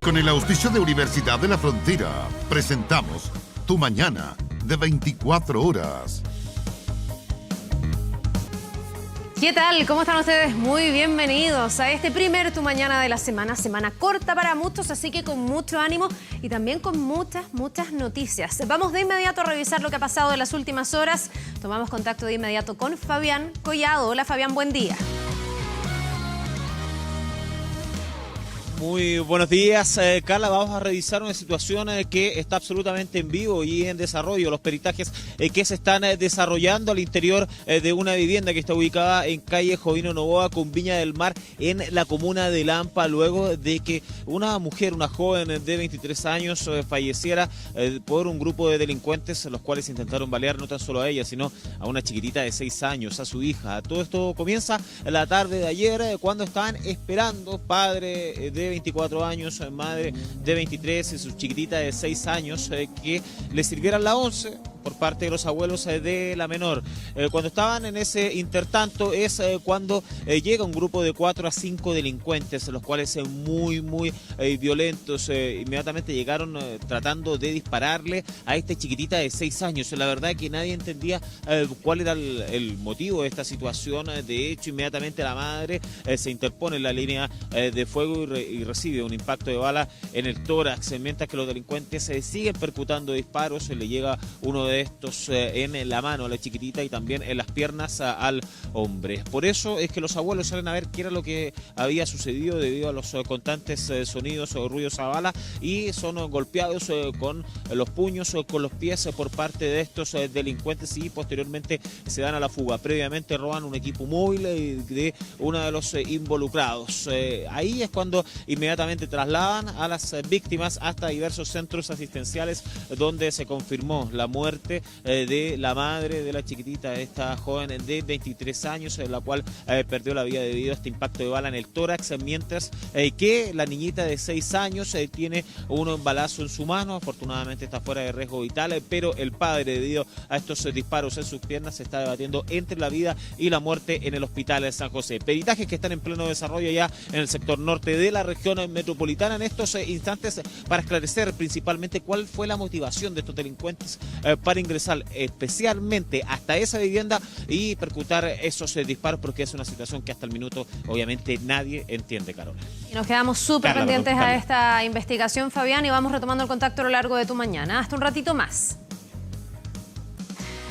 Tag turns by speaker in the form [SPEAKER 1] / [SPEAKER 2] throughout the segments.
[SPEAKER 1] Con el auspicio de Universidad de la Frontera, presentamos Tu Mañana de 24 horas.
[SPEAKER 2] ¿Qué tal? ¿Cómo están ustedes? Muy bienvenidos a este primer Tu Mañana de la semana. Semana corta para muchos, así que con mucho ánimo y también con muchas noticias. Vamos de inmediato a revisar lo que ha pasado en las últimas horas. Tomamos contacto de inmediato con Fabián Collado. Hola Fabián, buen día.
[SPEAKER 3] Muy buenos días, Carla. Vamos a revisar una situación que está absolutamente en vivo y en desarrollo. Los peritajes que se están desarrollando al interior de una vivienda que está ubicada en calle Jovino Novoa con Viña del Mar en la comuna de Lampa, luego de que una mujer, una joven de 23 años, falleciera por un grupo de delincuentes, los cuales intentaron balear no tan solo a ella, sino a una chiquitita de 6 años, a su hija. Todo esto comienza la tarde de ayer, cuando estaban esperando padre de 24 años, madre de 23 y su chiquitita de 6 años, que le sirvieran la once por parte de los abuelos de la menor. Cuando estaban en ese intertanto es cuando llega un grupo de 4 a 5 delincuentes, los cuales muy violentos, inmediatamente llegaron tratando de dispararle a esta chiquitita de 6 años. La verdad que nadie entendía cuál era el motivo de esta situación. De hecho, inmediatamente la madre se interpone en la línea de fuego y recibe un impacto de bala en el tórax, mientras que los delincuentes siguen percutando disparos. Le llega uno de estos en la mano a la chiquitita y también en las piernas al hombre. Por eso es que los abuelos salen a ver qué era lo que había sucedido debido a los constantes sonidos o ruidos a bala, y son golpeados con los puños o con los pies por parte de estos delincuentes, y posteriormente se dan a la fuga. Previamente roban un equipo móvil de uno de los involucrados. Ahí es cuando inmediatamente trasladan a las víctimas hasta diversos centros asistenciales, donde se confirmó la muerte de la madre de la chiquitita, esta joven de 23 años, la cual perdió la vida debido a este impacto de bala en el tórax, mientras que la niñita de 6 años tiene un balazo en su mano. Afortunadamente está fuera de riesgo vital, pero el padre, debido a estos disparos en sus piernas, se está debatiendo entre la vida y la muerte en el hospital de San José. Peritajes que están en pleno desarrollo ya en el sector norte de la región metropolitana en estos instantes, para esclarecer principalmente cuál fue la motivación de estos delincuentes para ingresar especialmente hasta esa vivienda y percutar esos disparos, porque es una situación que hasta el minuto obviamente nadie entiende, Carola.
[SPEAKER 2] Y nos quedamos súper pendientes a esta investigación, Fabián, y vamos retomando el contacto a lo largo de Tu Mañana. Hasta un ratito más.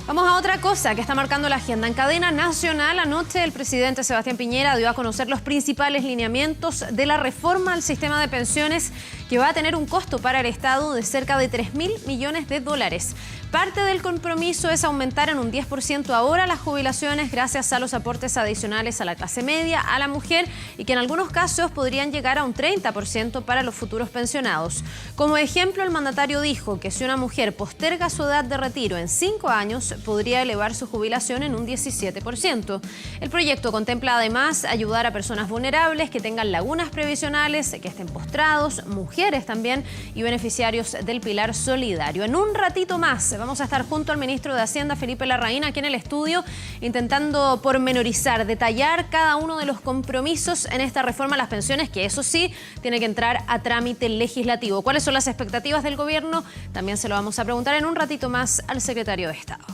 [SPEAKER 2] Vamos a otra cosa que está marcando la agenda. En cadena nacional, anoche el presidente Sebastián Piñera dio a conocer los principales lineamientos de la reforma al sistema de pensiones, que va a tener un costo para el Estado de cerca de 3.000 millones de dólares. Parte del compromiso es aumentar en un 10% ahora las jubilaciones gracias a los aportes adicionales a la clase media, a la mujer, y que en algunos casos podrían llegar a un 30% para los futuros pensionados. Como ejemplo, el mandatario dijo que si una mujer posterga su edad de retiro en 5 años, podría elevar su jubilación en un 17%. El proyecto contempla además ayudar a personas vulnerables que tengan lagunas previsionales, que estén postrados, mujeres también, y beneficiarios del Pilar Solidario. En un ratito más vamos a estar junto al ministro de Hacienda, Felipe Larraín, aquí en el estudio, intentando pormenorizar, detallar cada uno de los compromisos en esta reforma a las pensiones, que eso sí, tiene que entrar a trámite legislativo. ¿Cuáles son las expectativas del gobierno? También se lo vamos a preguntar en un ratito más al secretario de Estado.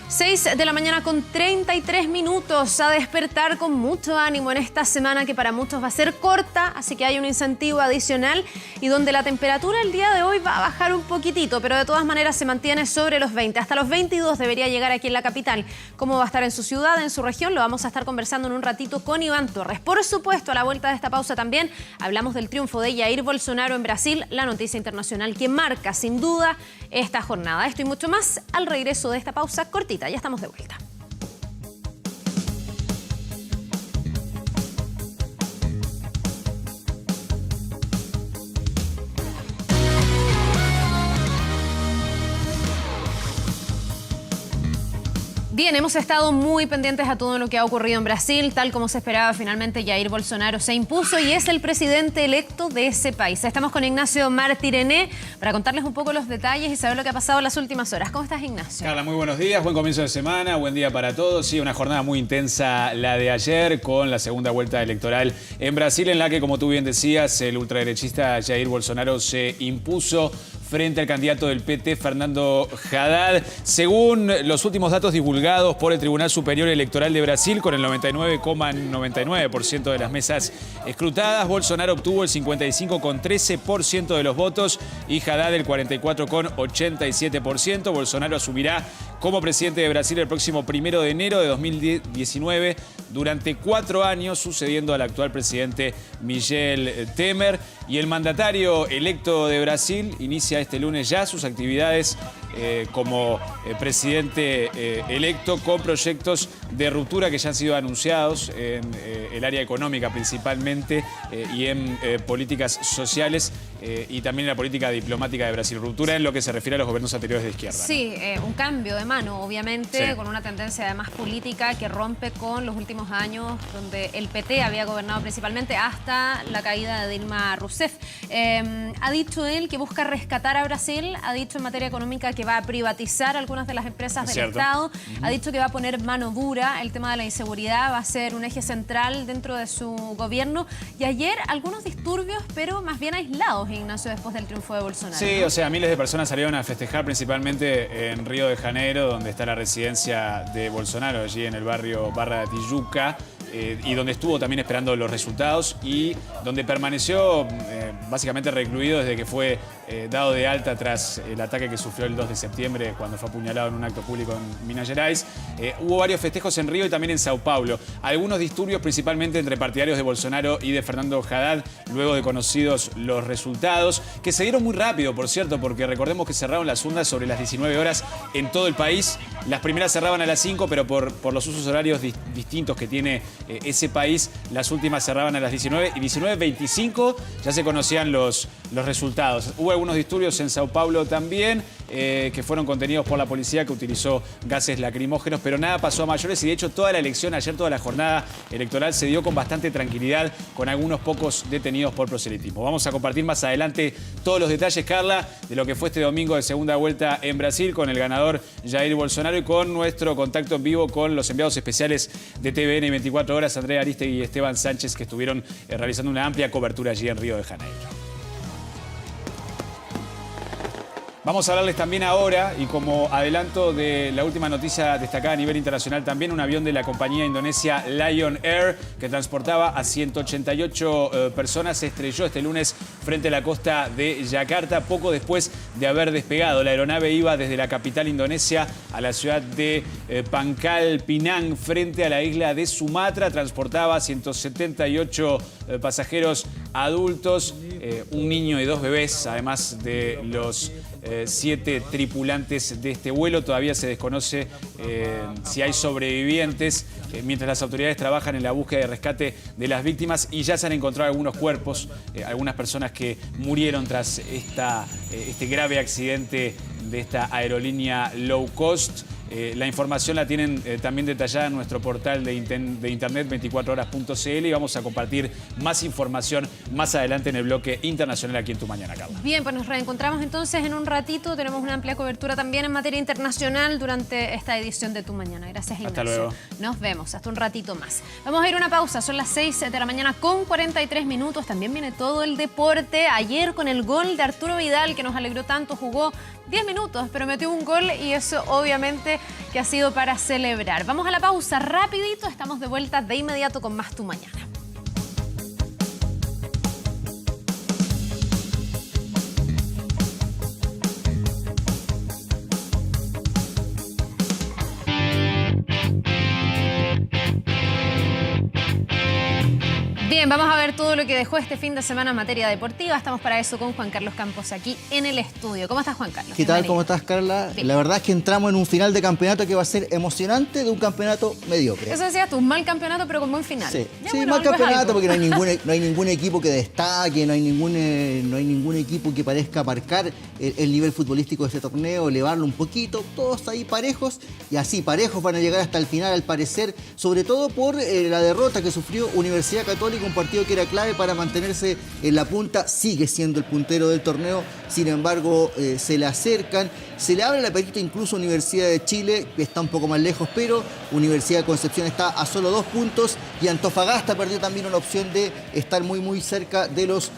[SPEAKER 2] 6 de la mañana con 33 minutos, a despertar con mucho ánimo en esta semana que para muchos va a ser corta, así que hay un incentivo adicional y donde la temperatura el día de hoy va a bajar un poquitito, pero de todas maneras se mantiene sobre los 20. Hasta los 22 debería llegar aquí en la capital. ¿Cómo va a estar en su ciudad, en su región? Lo vamos a estar conversando en un ratito con Iván Torres. Por supuesto, a la vuelta de esta pausa también hablamos del triunfo de Jair Bolsonaro en Brasil, la noticia internacional que marca sin duda esta jornada. Esto y mucho más al regreso de esta pausa cortita. Ya estamos de vuelta. Bien, hemos estado muy pendientes a todo lo que ha ocurrido en Brasil. Tal como se esperaba, finalmente Jair Bolsonaro se impuso y es el presidente electo de ese país. Estamos con Ignacio Martirené para contarles un poco los detalles y saber lo que ha pasado en las últimas horas. ¿Cómo estás, Ignacio?
[SPEAKER 4] Carla, muy buenos días, buen comienzo de semana, buen día para todos. Sí, una jornada muy intensa la de ayer con la segunda vuelta electoral en Brasil, en la que, como tú bien decías, el ultraderechista Jair Bolsonaro se impuso frente al candidato del PT, Fernando Haddad. Según los últimos datos divulgados por el Tribunal Superior Electoral de Brasil, con el 99,99% de las mesas escrutadas, Bolsonaro obtuvo el 55,13% de los votos y Haddad el 44,87%. Bolsonaro asumirá como presidente de Brasil el próximo 1 de enero de 2019 durante 4 años, sucediendo al actual presidente Michel Temer. Y el mandatario electo de Brasil inicia este lunes ya sus actividades como presidente electo, con proyectos de ruptura que ya han sido anunciados en el área económica principalmente y en políticas sociales y también en la política diplomática de Brasil. Ruptura en lo que se refiere a los gobiernos anteriores de izquierda.
[SPEAKER 2] Sí, un cambio de mano, obviamente,
[SPEAKER 4] sí,
[SPEAKER 2] con una tendencia además política que rompe con los últimos años donde el PT había gobernado principalmente hasta la caída de Dilma Rousseff. Ha dicho él que busca rescatar a Brasil, ha dicho en materia económica que va a privatizar algunas de las empresas del Estado, ha dicho que va a poner mano dura, el tema de la inseguridad va a ser un eje central dentro de su gobierno. Y ayer algunos disturbios, pero más bien aislados, Ignacio, después del triunfo de Bolsonaro.
[SPEAKER 4] Sí, o sea, miles de personas salieron a festejar principalmente en Río de Janeiro, donde está la residencia de Bolsonaro, allí en el barrio Barra da Tijuca, y donde estuvo también esperando los resultados y donde permaneció básicamente recluido desde que fue dado de alta tras el ataque que sufrió el 2 de septiembre cuando fue apuñalado en un acto público en Minas Gerais. Hubo varios festejos en Río y también en Sao Paulo. Algunos disturbios principalmente entre partidarios de Bolsonaro y de Fernando Haddad, luego de conocidos los resultados, que se dieron muy rápido, por cierto, porque recordemos que cerraron las urnas sobre las 19 horas en todo el país. Las primeras cerraban a las 5, pero por los usos horarios distintos que tiene ese país, las últimas cerraban a las 19 y 19:25 ya se conocían los resultados. Hubo algunos disturbios en Sao Paulo también, que fueron contenidos por la policía, que utilizó gases lacrimógenos, pero nada pasó a mayores y de hecho toda la elección ayer, toda la jornada electoral se dio con bastante tranquilidad, con algunos pocos detenidos por proselitismo. Vamos a compartir más adelante todos los detalles, Carla, de lo que fue este domingo de segunda vuelta en Brasil con el ganador Jair Bolsonaro y con nuestro contacto en vivo con los enviados especiales de TVN 24 horas, Andrea Aristegui y Esteban Sánchez, que estuvieron realizando una amplia cobertura allí en Río de Janeiro. Vamos a hablarles también ahora, y como adelanto de la última noticia destacada a nivel internacional también, un avión de la compañía indonesia Lion Air que transportaba a 188 personas se estrelló este lunes frente a la costa de Yakarta poco después de haber despegado. La aeronave iba desde la capital indonesia a la ciudad de Pangkal Pinang, frente a la isla de Sumatra. Transportaba 178 pasajeros adultos, un niño y 2 bebés, además de los 7 tripulantes de este vuelo. Todavía se desconoce si hay sobrevivientes, mientras las autoridades trabajan en la búsqueda y rescate de las víctimas, y ya se han encontrado algunos cuerpos, algunas personas que murieron tras este grave accidente de esta aerolínea low cost. La información la tienen también detallada en nuestro portal de internet 24horas.cl y vamos a compartir más información más adelante en el bloque internacional aquí en Tu Mañana, Carla.
[SPEAKER 2] Bien, pues nos reencontramos entonces en un ratito. Tenemos una amplia cobertura también en materia internacional durante esta edición de Tu Mañana. Gracias, Ignacio.
[SPEAKER 4] Hasta luego.
[SPEAKER 2] Nos vemos, hasta un ratito más. Vamos a ir a una pausa, son las 6 de la mañana con 43 minutos. También viene todo el deporte. Ayer con el gol de Arturo Vidal, que nos alegró tanto, jugó 10 minutos, pero metió un gol y eso obviamente que ha sido para celebrar. Vamos a la pausa rapidito, estamos de vuelta de inmediato con más Tu Mañana. Bien, vamos a ver todo lo que dejó este fin de semana en materia deportiva. Estamos para eso con Juan Carlos Campos aquí en el estudio. ¿Cómo estás, Juan Carlos?
[SPEAKER 5] ¿Qué tal? ¿Cómo estás, Carla?
[SPEAKER 2] Bien.
[SPEAKER 5] La verdad es que entramos en un final de campeonato que va a ser emocionante, de un campeonato mediocre.
[SPEAKER 2] Eso decías tú, mal campeonato, pero con buen final.
[SPEAKER 5] Sí,
[SPEAKER 2] Ya,
[SPEAKER 5] sí,
[SPEAKER 2] bueno,
[SPEAKER 5] mal
[SPEAKER 2] algo es
[SPEAKER 5] campeonato
[SPEAKER 2] algo.
[SPEAKER 5] porque no hay ningún equipo que destaque, no hay ningún equipo que parezca aparcar el nivel futbolístico de este torneo, elevarlo un poquito, todos ahí parejos, y así parejos van a llegar hasta el final al parecer, sobre todo por la derrota que sufrió Universidad Católica, un partido que era clave para mantenerse en la punta, sigue siendo el puntero del torneo, sin embargo se le acercan, se le abre el apetito incluso a Universidad de Chile, que está un poco más lejos, pero Universidad de Concepción está a solo 2 puntos y Antofagasta perdió también una opción de estar muy cerca de los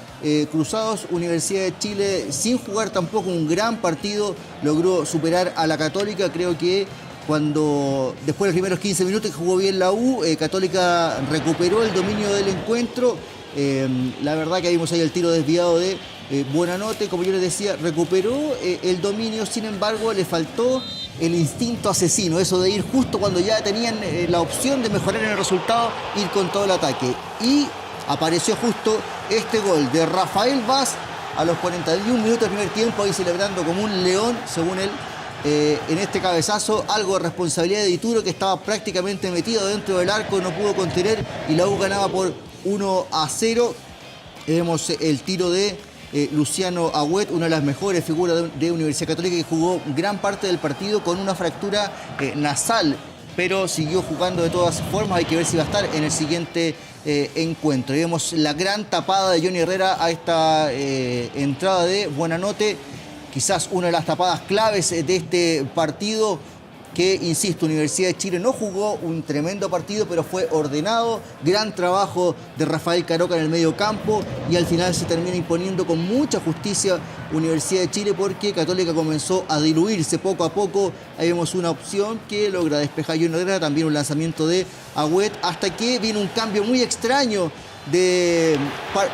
[SPEAKER 5] cruzados. Universidad de Chile, sin jugar tampoco un gran partido, logró superar a la Católica. Creo que cuando después de los primeros 15 minutos que jugó bien la U, Católica recuperó el dominio del encuentro. La verdad que vimos ahí el tiro desviado de Buenanote, como yo les decía, recuperó el dominio, sin embargo le faltó el instinto asesino, eso de ir justo cuando ya tenían la opción de mejorar en el resultado, ir con todo el ataque. Y apareció justo este gol de Rafael Vaz a los 41 minutos del primer tiempo, ahí celebrando como un león, según él, en este cabezazo. Algo de responsabilidad de Dituro, que estaba prácticamente metido dentro del arco, no pudo contener y la U ganaba por 1-0. Vemos el tiro de Luciano Agüet, una de las mejores figuras de Universidad Católica, que jugó gran parte del partido con una fractura nasal, pero siguió jugando de todas formas. Hay que ver si va a estar en el siguiente encuentro. Y vemos la gran tapada de Johnny Herrera a esta entrada de Buenanote, quizás una de las tapadas claves de este partido, que, insisto, Universidad de Chile no jugó un tremendo partido, pero fue ordenado, gran trabajo de Rafael Caroca en el medio campo, y al final se termina imponiendo con mucha justicia Universidad de Chile, porque Católica comenzó a diluirse poco a poco. Ahí vemos una opción que logra despejar Johnny Herrera, también un lanzamiento de Agüet, hasta que viene un cambio muy extraño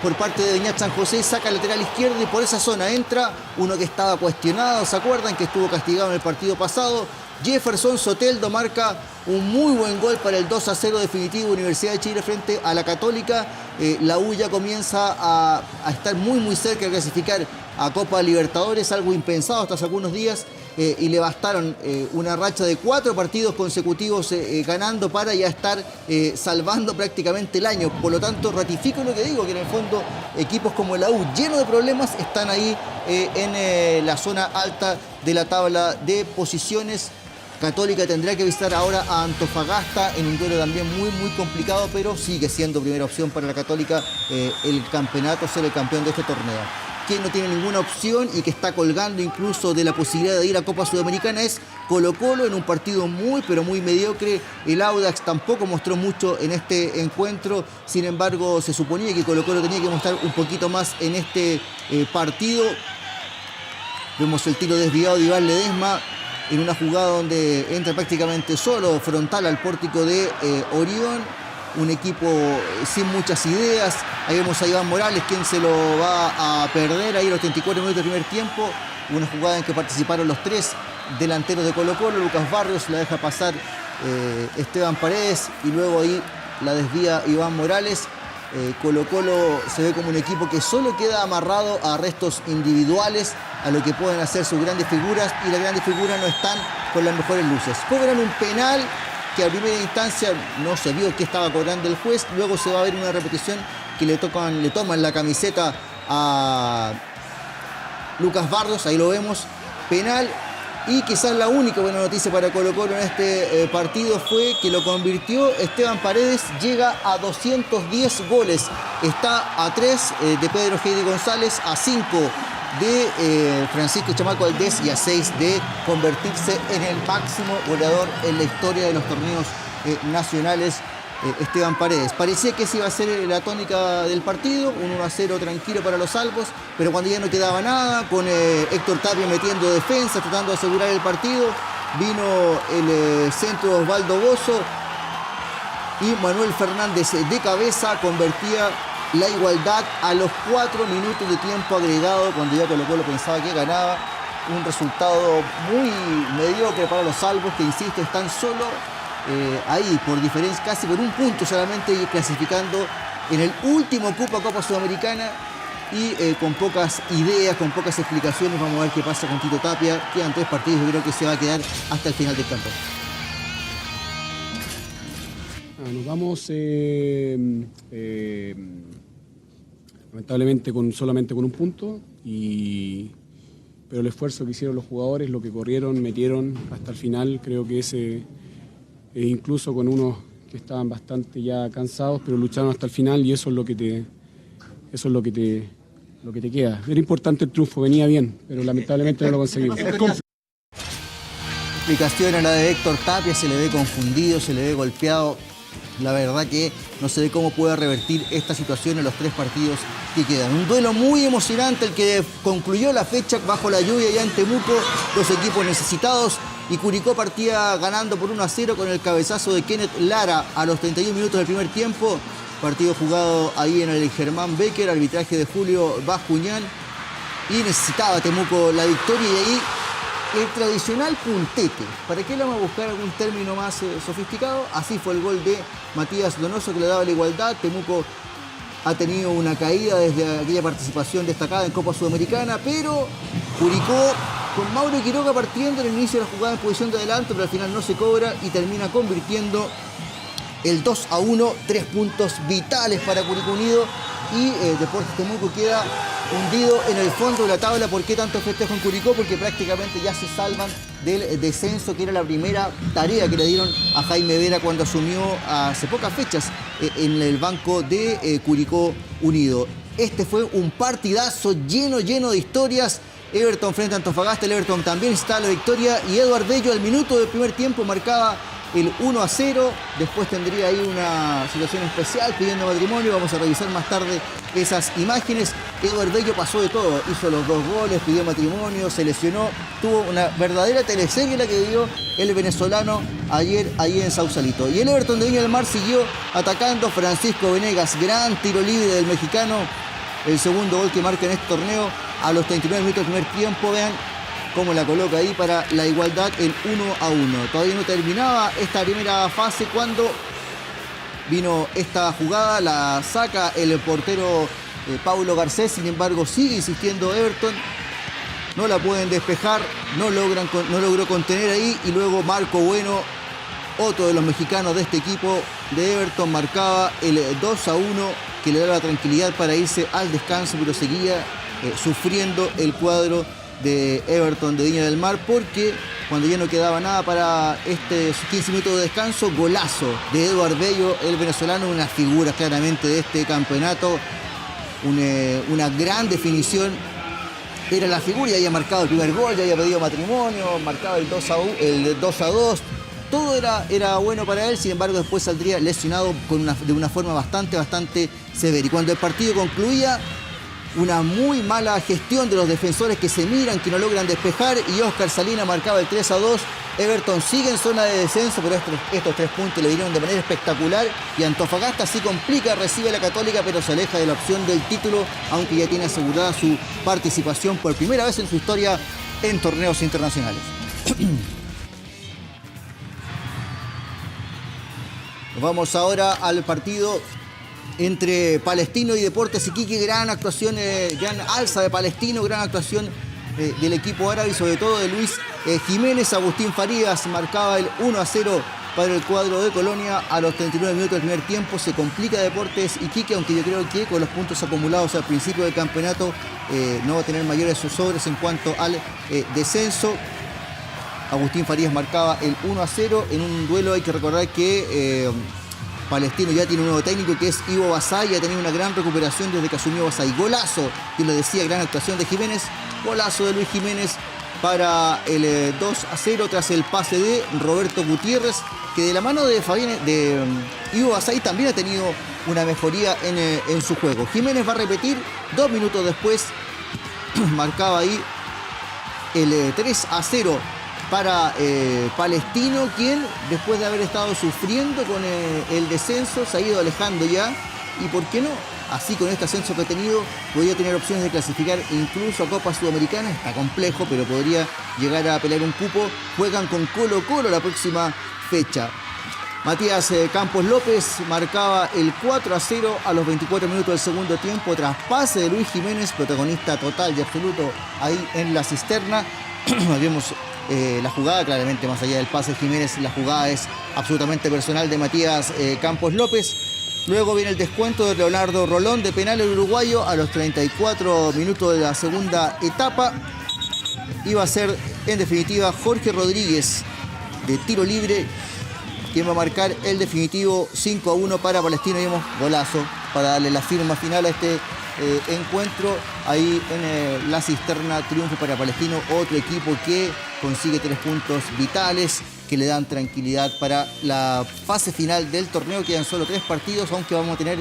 [SPEAKER 5] por parte de Beñat San José, saca lateral izquierdo y por esa zona entra uno que estaba cuestionado, ¿se acuerdan? Que estuvo castigado en el partido pasado. Jefferson Soteldo marca un muy buen gol para el 2-0 definitivo Universidad de Chile frente a la Católica. La U ya comienza a estar muy cerca de clasificar a Copa Libertadores, algo impensado hasta hace algunos días, y le bastaron una racha de 4 partidos consecutivos ganando para ya estar salvando prácticamente el año. Por lo tanto, ratifico lo que digo, que en el fondo equipos como la U, llenos de problemas, están ahí en la zona alta de la tabla de posiciones. Católica tendrá que visitar ahora a Antofagasta en un duelo también muy complicado, pero sigue siendo primera opción para la Católica el campeonato, ser el campeón de este torneo. Quien no tiene ninguna opción y que está colgando incluso de la posibilidad de ir a Copa Sudamericana es Colo-Colo, en un partido muy mediocre. El Audax tampoco mostró mucho en este encuentro, sin embargo se suponía que Colo-Colo tenía que mostrar un poquito más en este partido. Vemos el tiro desviado de Iván Ledesma en una jugada donde entra prácticamente solo, frontal al pórtico de Orión. Un equipo sin muchas ideas. Ahí vemos a Iván Morales, quien se lo va a perder ahí a los 34 minutos del primer tiempo. Una jugada en que participaron los 3 delanteros de Colo-Colo. Lucas Barrios la deja pasar Esteban Paredes y luego ahí la desvía Iván Morales. Colo-Colo se ve como un equipo que solo queda amarrado a restos individuales, a lo que pueden hacer sus grandes figuras, y las grandes figuras no están con las mejores luces. Cobran un penal que a primera instancia no se vio qué estaba cobrando el juez, luego se va a ver una repetición que le toman la camiseta a Lucas Barrios, ahí lo vemos, penal. Y quizás la única buena noticia para Colo-Colo en este partido fue que lo convirtió Esteban Paredes, llega a 210 goles, está a 3 de Pedro Heidi González, a 5 de Francisco Chamaco Valdés y a 6 de convertirse en el máximo goleador en la historia de los torneos nacionales. Esteban Paredes. Parecía que esa iba a ser la tónica del partido, un 1-0 tranquilo para los albos, pero cuando ya no quedaba nada, con Héctor Tapia metiendo defensa, tratando de asegurar el partido, vino el centro de Osvaldo Bozo y Manuel Fernández de cabeza convertía la igualdad a los 4 minutos de tiempo agregado, cuando ya Colo-Colo pensaba que ganaba. Un resultado muy mediocre para los albos, que insisto, están solo ahí por diferencia, casi por un punto solamente, y clasificando en el último cupo a Copa Sudamericana y con pocas ideas, con pocas explicaciones. Vamos a ver qué pasa con Tito Tapia. Quedan 3 partidos, yo creo que se va a quedar hasta el final del campo.
[SPEAKER 6] Nos vamos lamentablemente solamente con un punto, pero el esfuerzo que hicieron los jugadores, lo que corrieron, metieron hasta el final, creo que ese, incluso con unos que estaban bastante ya cansados, pero lucharon hasta el final, y eso es lo que te queda. Era importante el triunfo, venía bien, pero lamentablemente no lo conseguimos.
[SPEAKER 5] Explicación a la de Héctor Tapia, se le ve confundido, se le ve golpeado. La verdad que no se ve cómo puede revertir esta situación en los 3 partidos que quedan. Un duelo muy emocionante el que concluyó la fecha bajo la lluvia ya en Temuco, los equipos necesitados, y Curicó partía ganando por 1-0 con el cabezazo de Kenneth Lara a los 31 minutos del primer tiempo. Partido jugado ahí en el Germán Becker, arbitraje de Julio Bascuñán, y necesitaba Temuco la victoria, y ahí el tradicional puntete. ¿Para qué le vamos a buscar algún término más sofisticado? Así fue el gol de Matías Donoso, que le daba la igualdad. Temuco ha tenido una caída desde aquella participación destacada en Copa Sudamericana, pero Curicó, con Mauro Quiroga partiendo en el inicio de la jugada en posición de adelanto, pero al final no se cobra y termina convirtiendo el 2-1, 3 puntos vitales para Curicó Unido, y Deportes Temuco queda hundido en el fondo de la tabla. ¿Por qué tanto festejo en Curicó? Porque prácticamente ya se salvan del descenso, que era la primera tarea que le dieron a Jaime Vera cuando asumió hace pocas fechas en el banco de Curicó Unido. Este fue un partidazo lleno de historias. Everton frente a Antofagasta, el Everton también está la victoria, y Eduard Bello al minuto del primer tiempo marcaba el 1-0, después tendría ahí una situación especial pidiendo matrimonio, vamos a revisar más tarde esas imágenes. Eduard Bello pasó de todo, hizo los 2 goles, pidió matrimonio, se lesionó, tuvo una verdadera teleserie la que dio el venezolano ayer ahí en Sausalito. Y el Everton de Viña del Mar siguió atacando. Francisco Venegas, gran tiro libre del mexicano, el segundo gol que marca en este torneo a los 39 minutos del primer tiempo. Vean cómo la coloca ahí para la igualdad, el 1-1. Todavía no terminaba esta primera fase cuando vino esta jugada, la saca el portero Paulo Garcés. Sin embargo, sigue insistiendo Everton, no la pueden despejar, no logró contener ahí, y luego Marco Bueno, otro de los mexicanos de este equipo de Everton, marcaba el 2-1, que le daba la tranquilidad para irse al descanso, pero seguía sufriendo el cuadro de Everton de Viña del Mar, porque cuando ya no quedaba nada para estos 15 minutos de descanso, golazo de Eduard Bello, el venezolano, una figura claramente de este campeonato, una gran definición, era la figura, ya había marcado el primer gol, ya había pedido matrimonio, marcaba el 2-2, todo era bueno para él. Sin embargo, después saldría lesionado de una forma bastante severa, y cuando el partido concluía, una muy mala gestión de los defensores que se miran, que no logran despejar, y Oscar Salina marcaba el 3-2. Everton sigue en zona de descenso, pero estos 3 puntos le vinieron de manera espectacular, y Antofagasta sí complica, recibe a la Católica, pero se aleja de la opción del título, aunque ya tiene asegurada su participación por primera vez en su historia en torneos internacionales. Vamos ahora al partido entre Palestino y Deportes Iquique. Gran actuación, gran alza de Palestino, gran actuación del equipo árabe y sobre todo de Luis Jiménez. Agustín Farías marcaba el 1-0 para el cuadro de Colonia a los 39 minutos del primer tiempo. Se complica Deportes Iquique, aunque yo creo que con los puntos acumulados al principio del campeonato no va a tener mayores zozobras en cuanto al descenso. Agustín Farías marcaba el 1-0 en un duelo. Hay que recordar que Palestino ya tiene un nuevo técnico, que es Ivo Basay, ha tenido una gran recuperación desde que asumió Basay. Golazo, que lo decía, gran actuación de Jiménez, golazo de Luis Jiménez para el 2-0 tras el pase de Roberto Gutiérrez, que de la mano de Ivo Basay también ha tenido una mejoría en su juego. Jiménez va a repetir 2 minutos después, marcaba ahí el 3-0 para Palestino, quien después de haber estado sufriendo con el descenso se ha ido alejando ya, y por qué no, así con este ascenso que ha tenido podría tener opciones de clasificar incluso a Copa Sudamericana. Está complejo, pero podría llegar a pelear un cupo. Juegan con Colo Colo la próxima fecha. Matías Campos López marcaba el 4-0 a los 24 minutos del segundo tiempo tras pase de Luis Jiménez, protagonista total y absoluto ahí en la cisterna. Vemos la jugada, claramente más allá del pase de Jiménez, la jugada es absolutamente personal de Matías Campos López. Luego viene el descuento de Leonardo Rolón de penal el uruguayo a los 34 minutos de la segunda etapa. Iba a ser en definitiva Jorge Rodríguez de tiro libre quien va a marcar el definitivo 5-1 para Palestino. Vemos golazo para darle la firma final a este encuentro. Ahí en la cisterna, triunfo para Palestino, otro equipo que consigue 3 puntos vitales que le dan tranquilidad para la fase final del torneo. Quedan solo 3 partidos, aunque vamos a tener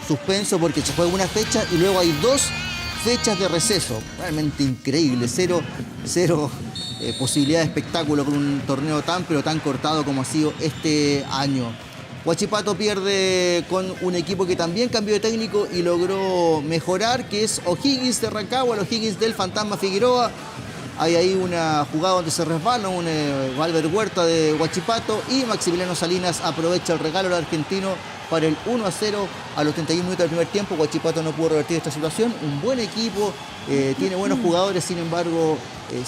[SPEAKER 5] suspenso porque se juega una fecha y luego hay 2 fechas de receso. Realmente increíble, cero posibilidad de espectáculo con un torneo pero tan cortado como ha sido este año. Huachipato pierde con un equipo que también cambió de técnico y logró mejorar, que es O'Higgins de Rancagua, el O'Higgins del Fantasma Figueroa. Hay ahí una jugada donde se resbala un Albert Huerta de Huachipato y Maximiliano Salinas aprovecha el regalo del argentino para el 1-0 a los 31 minutos del primer tiempo. Huachipato no pudo revertir esta situación. Un buen equipo, tiene buenos jugadores, sin embargo,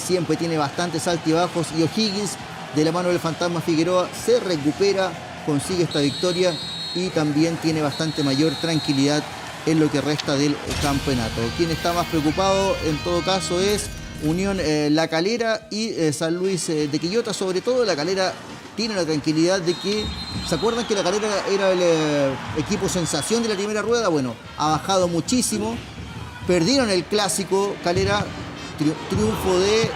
[SPEAKER 5] siempre tiene bastantes altibajos. Y O'Higgins, de la mano del Fantasma Figueroa, se recupera, consigue esta victoria y también tiene bastante mayor tranquilidad en lo que resta del campeonato. Quien está más preocupado en todo caso es Unión La Calera y San Luis de Quillota. Sobre todo La Calera tiene la tranquilidad de que, ¿se acuerdan que La Calera era el equipo sensación de la primera rueda? Bueno, ha bajado muchísimo. Perdieron el clásico Calera, triunfo de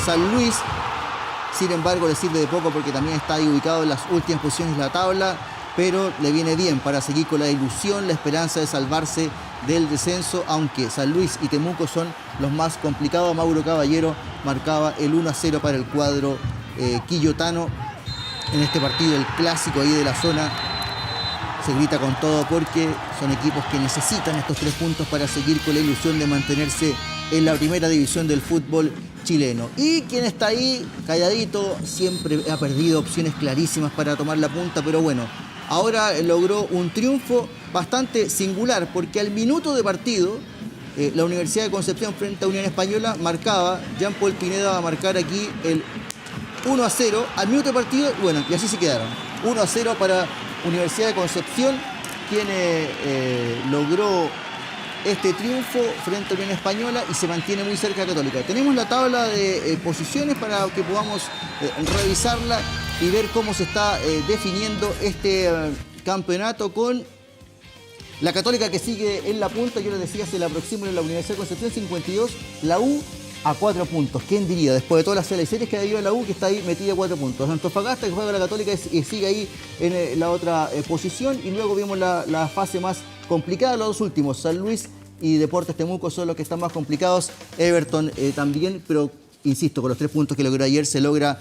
[SPEAKER 5] San Luis. Sin embargo, le sirve de poco porque también está ahí ubicado en las últimas posiciones de la tabla, pero le viene bien para seguir con la ilusión, la esperanza de salvarse del descenso, aunque San Luis y Temuco son los más complicados. Mauro Caballero marcaba el 1-0 para el cuadro quillotano en este partido, el clásico ahí de la zona. Se grita con todo porque son equipos que necesitan estos 3 puntos para seguir con la ilusión de mantenerse en la primera división del fútbol chileno. Y quien está ahí calladito, siempre ha perdido opciones clarísimas para tomar la punta, pero bueno, ahora logró un triunfo bastante singular porque al minuto de partido la Universidad de Concepción frente a Unión Española marcaba, Jean-Paul Pineda va a marcar aquí el 1-0 al minuto de partido, bueno, y así se quedaron. 1-0 para Universidad de Concepción, quien logró este triunfo frente a Unión Española y se mantiene muy cerca de Católica. Tenemos la tabla de posiciones para que podamos revisarla y ver cómo se está definiendo este campeonato, con la Católica que sigue en la punta. Yo les decía, se le aproxima la Universidad de Concepción 52, la U a 4 puntos. ¿Quién diría? Después de todas las series que ha habido la U, que está ahí metida a 4 puntos. Antofagasta, que juega la Católica y sigue ahí en la otra posición. Y luego vimos la fase más complicada, los 2 últimos, San Luis y Deportes Temuco son los que están más complicados. Everton también, pero insisto, con los 3 puntos que logró ayer se logra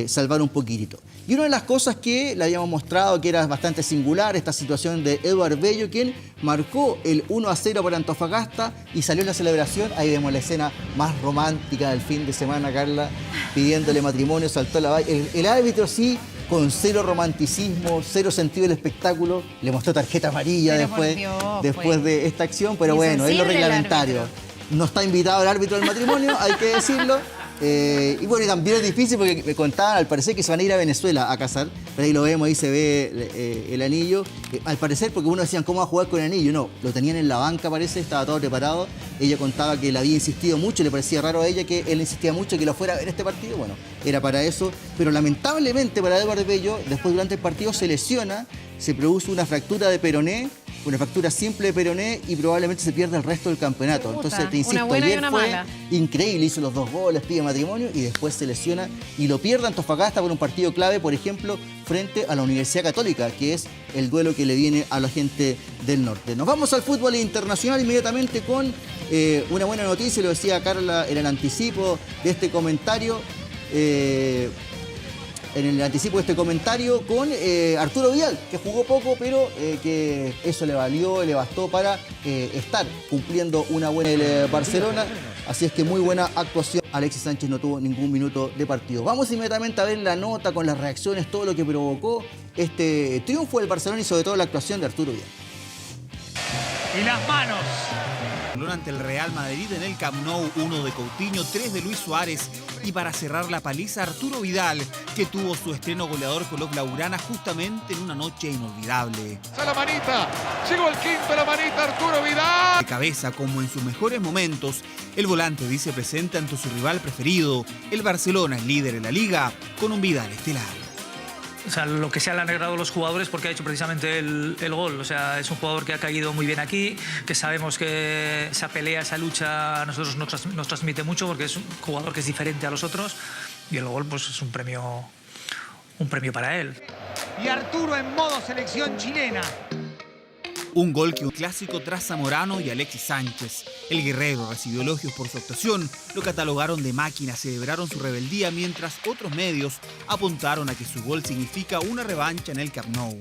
[SPEAKER 5] salvar un poquitito. Y una de las cosas que le habíamos mostrado que era bastante singular, esta situación de Eduard Bello, quien marcó el 1-0 para Antofagasta y salió en la celebración. Ahí vemos la escena más romántica del fin de semana, Carla, pidiéndole matrimonio, saltó la valla. El árbitro sí, con 0 romanticismo, 0 sentido del espectáculo, le mostró tarjeta amarilla después de esta acción, pero bueno, es lo reglamentario. No está invitado el árbitro del matrimonio, hay que decirlo. Y bueno, y también es difícil porque me contaban al parecer que se van a ir a Venezuela a casar, pero ahí lo vemos, ahí se ve el anillo. Al parecer, porque uno decían, ¿cómo va a jugar con el anillo? No, lo tenían en la banca, parece, estaba todo preparado. Ella contaba que le había insistido mucho, le parecía raro a ella que él insistía mucho que lo fuera a ver este partido. Bueno, era para eso, pero lamentablemente para Eduard Bello, después durante el partido se lesiona, se produce una fractura de peroné, una fractura simple de peroné y probablemente se pierde el resto del campeonato. Entonces, te insisto, ayer fue increíble, hizo los 2 goles, pide matrimonio y después se lesiona y lo pierde Antofagasta por un partido clave, por ejemplo, frente a la Universidad Católica, que es el duelo que le viene a la gente del norte. Nos vamos al fútbol internacional inmediatamente con una buena noticia, lo decía Carla en el anticipo de este comentario. en el anticipo de este comentario con Arturo Vidal, que jugó poco, pero que eso le valió, le bastó para estar cumpliendo una buena el Barcelona. Así es que muy buena actuación. Alexis Sánchez no tuvo ningún minuto de partido. Vamos inmediatamente a ver la nota con las reacciones, todo lo que provocó este triunfo del Barcelona y sobre todo la actuación de Arturo Vidal.
[SPEAKER 7] Y las manos.
[SPEAKER 8] Ante el Real Madrid en el Camp Nou, 1 de Coutinho, 3 de Luis Suárez y para cerrar la paliza Arturo Vidal, que tuvo su estreno goleador con los blaugrana justamente en una noche inolvidable.
[SPEAKER 9] La manita, llegó el quinto, la manita Arturo Vidal.
[SPEAKER 8] De cabeza, como en sus mejores momentos, el volante dice presente ante su rival preferido, el Barcelona, el líder en la liga, con un Vidal estelar.
[SPEAKER 7] O sea, lo que se han alegrado los jugadores porque ha hecho precisamente el gol. O sea, es un jugador que ha caído muy bien aquí, que sabemos que esa pelea, esa lucha a nosotros nos transmite mucho porque es un jugador que es diferente a los otros y el gol pues es un premio para él.
[SPEAKER 10] Y Arturo en modo selección chilena.
[SPEAKER 8] Un gol que un clásico tras Zamorano y Alexis Sánchez. El guerrero recibió elogios por su actuación, lo catalogaron de máquina, celebraron su rebeldía, mientras otros medios apuntaron a que su gol significa una revancha en el Camp Nou.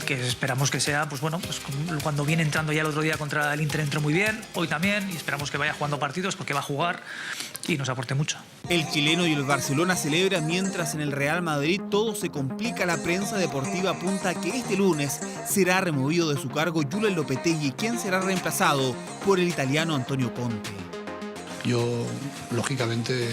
[SPEAKER 7] Que esperamos que sea, pues bueno, pues cuando viene entrando ya el otro día contra el Inter entró muy bien, hoy también, y esperamos que vaya jugando partidos porque va a jugar y nos aporte mucho.
[SPEAKER 8] El chileno y el Barcelona celebran mientras en el Real Madrid todo se complica. La prensa deportiva apunta que este lunes será removido de su cargo Julen Lopetegui, quien será reemplazado por el italiano Antonio Conte.
[SPEAKER 11] Yo, lógicamente,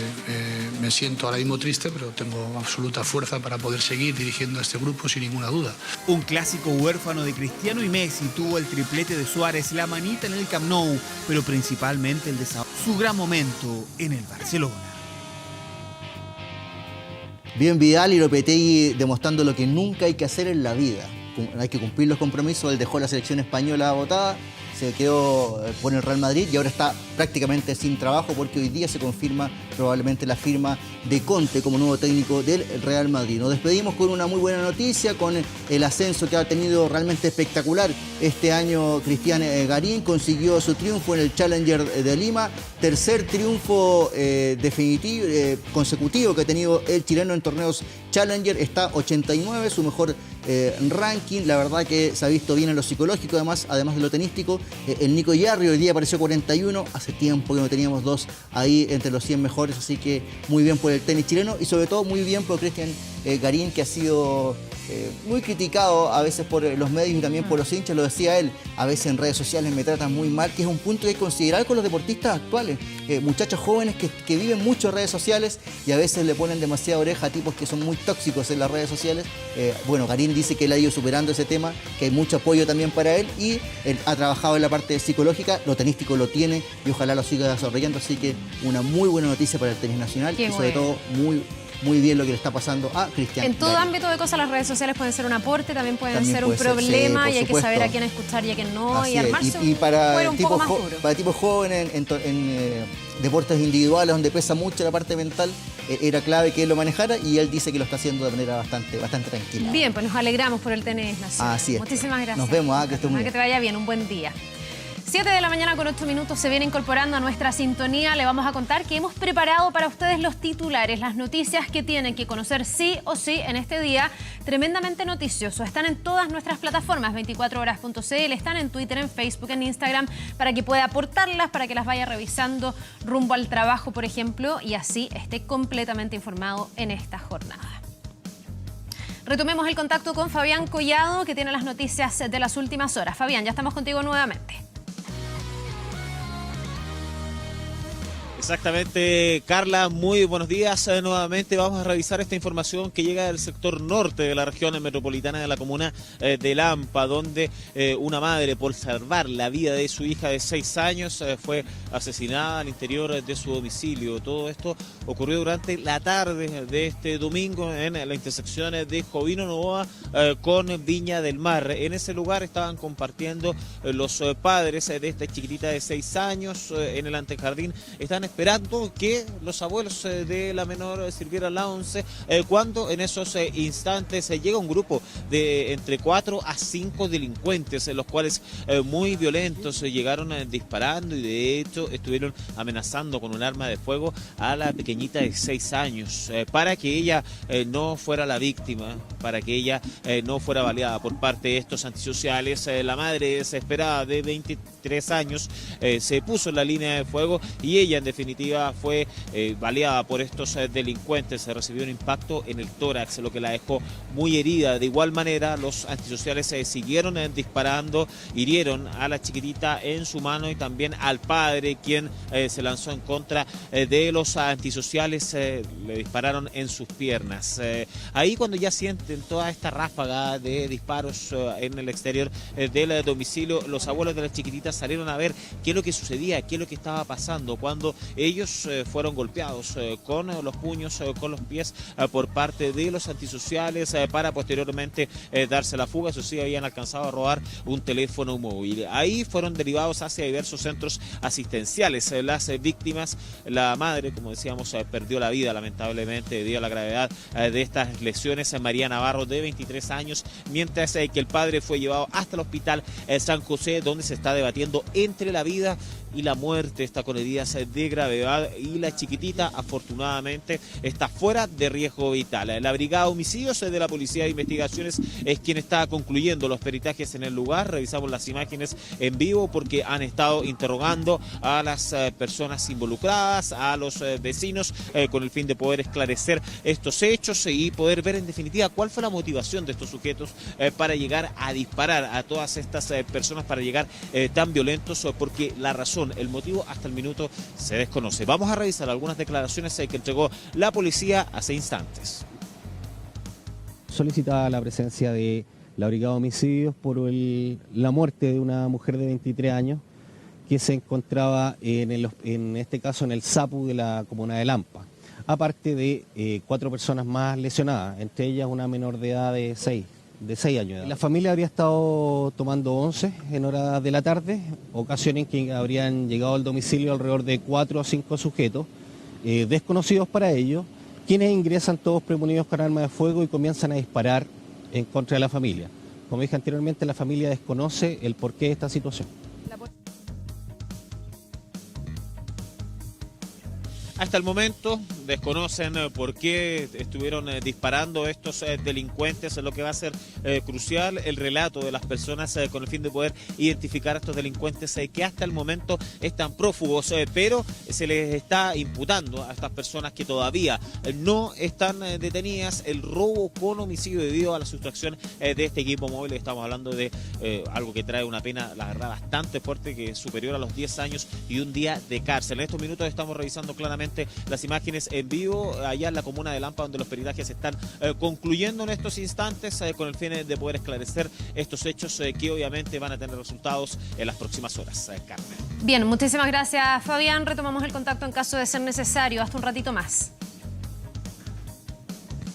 [SPEAKER 11] me siento ahora mismo triste, pero tengo absoluta fuerza para poder seguir dirigiendo a este grupo sin ninguna duda.
[SPEAKER 8] Un clásico huérfano de Cristiano y Messi tuvo el triplete de Suárez, la manita en el Camp Nou, pero principalmente el de su gran momento en el Barcelona.
[SPEAKER 5] Bien Vidal y Lopetegui demostrando lo que nunca hay que hacer en la vida. Hay que cumplir los compromisos. Él dejó la selección española botada, se quedó con el Real Madrid y ahora está prácticamente sin trabajo porque hoy día se confirma probablemente la firma de Conte como nuevo técnico del Real Madrid. Nos despedimos con una muy buena noticia, con el ascenso que ha tenido realmente espectacular este año Cristian Garín. Consiguió su triunfo en el Challenger de Lima, tercer triunfo definitivo, consecutivo que ha tenido el chileno en torneos Challenger. Está 89, su mejor ranking. La verdad que se ha visto bien en lo psicológico, además de lo tenístico. El Nico Yarri hoy día apareció 41, hace tiempo que no teníamos dos ahí entre los 100 mejores, así que muy bien por el tenis chileno y sobre todo muy bien por Cristian Garín, que ha sido muy criticado a veces por los medios y también por los hinchas. Lo decía él, a veces en redes sociales me tratan muy mal, que es un punto que hay que considerar con los deportistas actuales, muchachos jóvenes que viven mucho en redes sociales y a veces le ponen demasiada oreja a tipos que son muy tóxicos en las redes sociales. Bueno, Garín dice que él ha ido superando ese tema, que hay mucho apoyo también para él y él ha trabajado en la parte psicológica, lo tenístico lo tiene y ojalá lo siga desarrollando, así que una muy buena noticia para el tenis nacional. Qué y sobre todo muy bien lo que le está pasando a Cristian.
[SPEAKER 2] En todo ámbito de cosas las redes sociales pueden ser un aporte, también pueden ser un problema, sí, y hay que saber a quién escuchar y a quién no. Así y armarse
[SPEAKER 5] y para
[SPEAKER 2] un poco más duro.
[SPEAKER 5] Para tipos jóvenes en deportes individuales donde pesa mucho la parte mental, era clave que él lo manejara y él dice que lo está haciendo de manera bastante tranquila.
[SPEAKER 2] Bien, pues nos alegramos por el tenis nacional.
[SPEAKER 5] Así es.
[SPEAKER 2] Muchísimas gracias.
[SPEAKER 5] Nos vemos, que estés muy bien.
[SPEAKER 2] Que te vaya bien, un buen día. 7 de la mañana con 8 minutos se viene incorporando a nuestra sintonía. Le vamos a contar que hemos preparado para ustedes los titulares, las noticias que tienen que conocer sí o sí en este día tremendamente noticioso. Están en todas nuestras plataformas, 24horas.cl, están en Twitter, en Facebook, en Instagram, para que pueda aportarlas, para que las vaya revisando rumbo al trabajo, por ejemplo, y así esté completamente informado en esta jornada. Retomemos el contacto con Fabián Collado, que tiene las noticias de las últimas horas. Fabián, ya estamos contigo nuevamente.
[SPEAKER 3] Exactamente, Carla, muy buenos días. Nuevamente vamos a revisar esta información que llega del sector norte de la región metropolitana de la comuna de Lampa, donde una madre, por salvar la vida de su hija de 6 años, fue asesinada al interior de su domicilio. Todo esto ocurrió durante la tarde de este domingo en la intersección de Jovino Novoa con Viña del Mar. En ese lugar estaban compartiendo los padres de esta chiquitita de 6 años en el antejardín. Están esperando esperando que los abuelos de la menor sirvieran la once, cuando en esos instantes llega un grupo de entre 4 a 5 delincuentes, los cuales muy violentos llegaron disparando y de hecho estuvieron amenazando con un arma de fuego a la pequeñita de 6 años para que ella no fuera la víctima, para que ella no fuera baleada por parte de estos antisociales. La madre desesperada de 23 años se puso en la línea de fuego y ella en definitiva fue baleada por estos delincuentes. Se recibió un impacto en el tórax, lo que la dejó muy herida. De igual manera, los antisociales siguieron disparando, hirieron a la chiquitita en su mano y también al padre, quien se lanzó en contra de los antisociales, le dispararon en sus piernas. Ahí cuando ya sienten toda esta ráfaga de disparos en el exterior del domicilio, los abuelos de la chiquitita salieron a ver qué es lo que sucedía, qué es lo que estaba pasando, cuando ellos fueron golpeados con los puños, con los pies por parte de los antisociales para posteriormente darse la fuga. Eso sí, habían alcanzado a robar un teléfono móvil. Ahí fueron derivados hacia diversos centros asistenciales. Las víctimas, la madre, como decíamos, perdió la vida lamentablemente debido a la gravedad de estas lesiones. María Navarro, de 23 años, mientras que el padre fue llevado hasta el hospital San José, donde se está debatiendo entre la vida y la muerte. Está con heridas de gravedad y la chiquitita afortunadamente está fuera de riesgo vital. La brigada de homicidios de la Policía de Investigaciones es quien está concluyendo los peritajes en el lugar. Revisamos las imágenes en vivo porque han estado interrogando a las personas involucradas, a los vecinos, con el fin de poder esclarecer estos hechos y poder ver en definitiva cuál fue la motivación de estos sujetos para llegar a disparar a todas estas personas, para llegar tan violentos, porque la razón, el motivo hasta el minuto se desconoce. Vamos a revisar algunas declaraciones que entregó la policía hace instantes.
[SPEAKER 12] Solicitaba la presencia de la Brigada de Homicidios por la muerte de una mujer de 23 años que se encontraba en este caso en el SAPU de la comuna de Lampa, aparte de 4 personas más lesionadas, entre ellas una menor de edad de 6 años de edad. La familia habría estado tomando once en horas de la tarde, ocasión en que habrían llegado al domicilio alrededor de 4 o 5 sujetos, desconocidos para ellos, quienes ingresan todos premonidos con armas de fuego y comienzan a disparar en contra de la familia. Como dije anteriormente, la familia desconoce el porqué de esta situación.
[SPEAKER 3] Hasta el momento desconocen por qué estuvieron disparando estos delincuentes. Lo que va a ser crucial el relato de las personas con el fin de poder identificar a estos delincuentes que hasta el momento están prófugos, pero se les está imputando a estas personas que todavía no están detenidas el robo con homicidio debido a la sustracción de este equipo móvil. Estamos hablando de algo que trae una pena, la verdad, bastante fuerte, que es superior a los 10 años y un día de cárcel. En estos minutos estamos revisando claramente las imágenes en vivo allá en la comuna de Lampa, donde los peritajes están concluyendo en estos instantes con el fin de poder esclarecer estos hechos que obviamente van a tener resultados en las próximas horas. Carmen.
[SPEAKER 2] Bien, muchísimas gracias, Fabián. Retomamos el contacto en caso de ser necesario. Hasta un ratito más.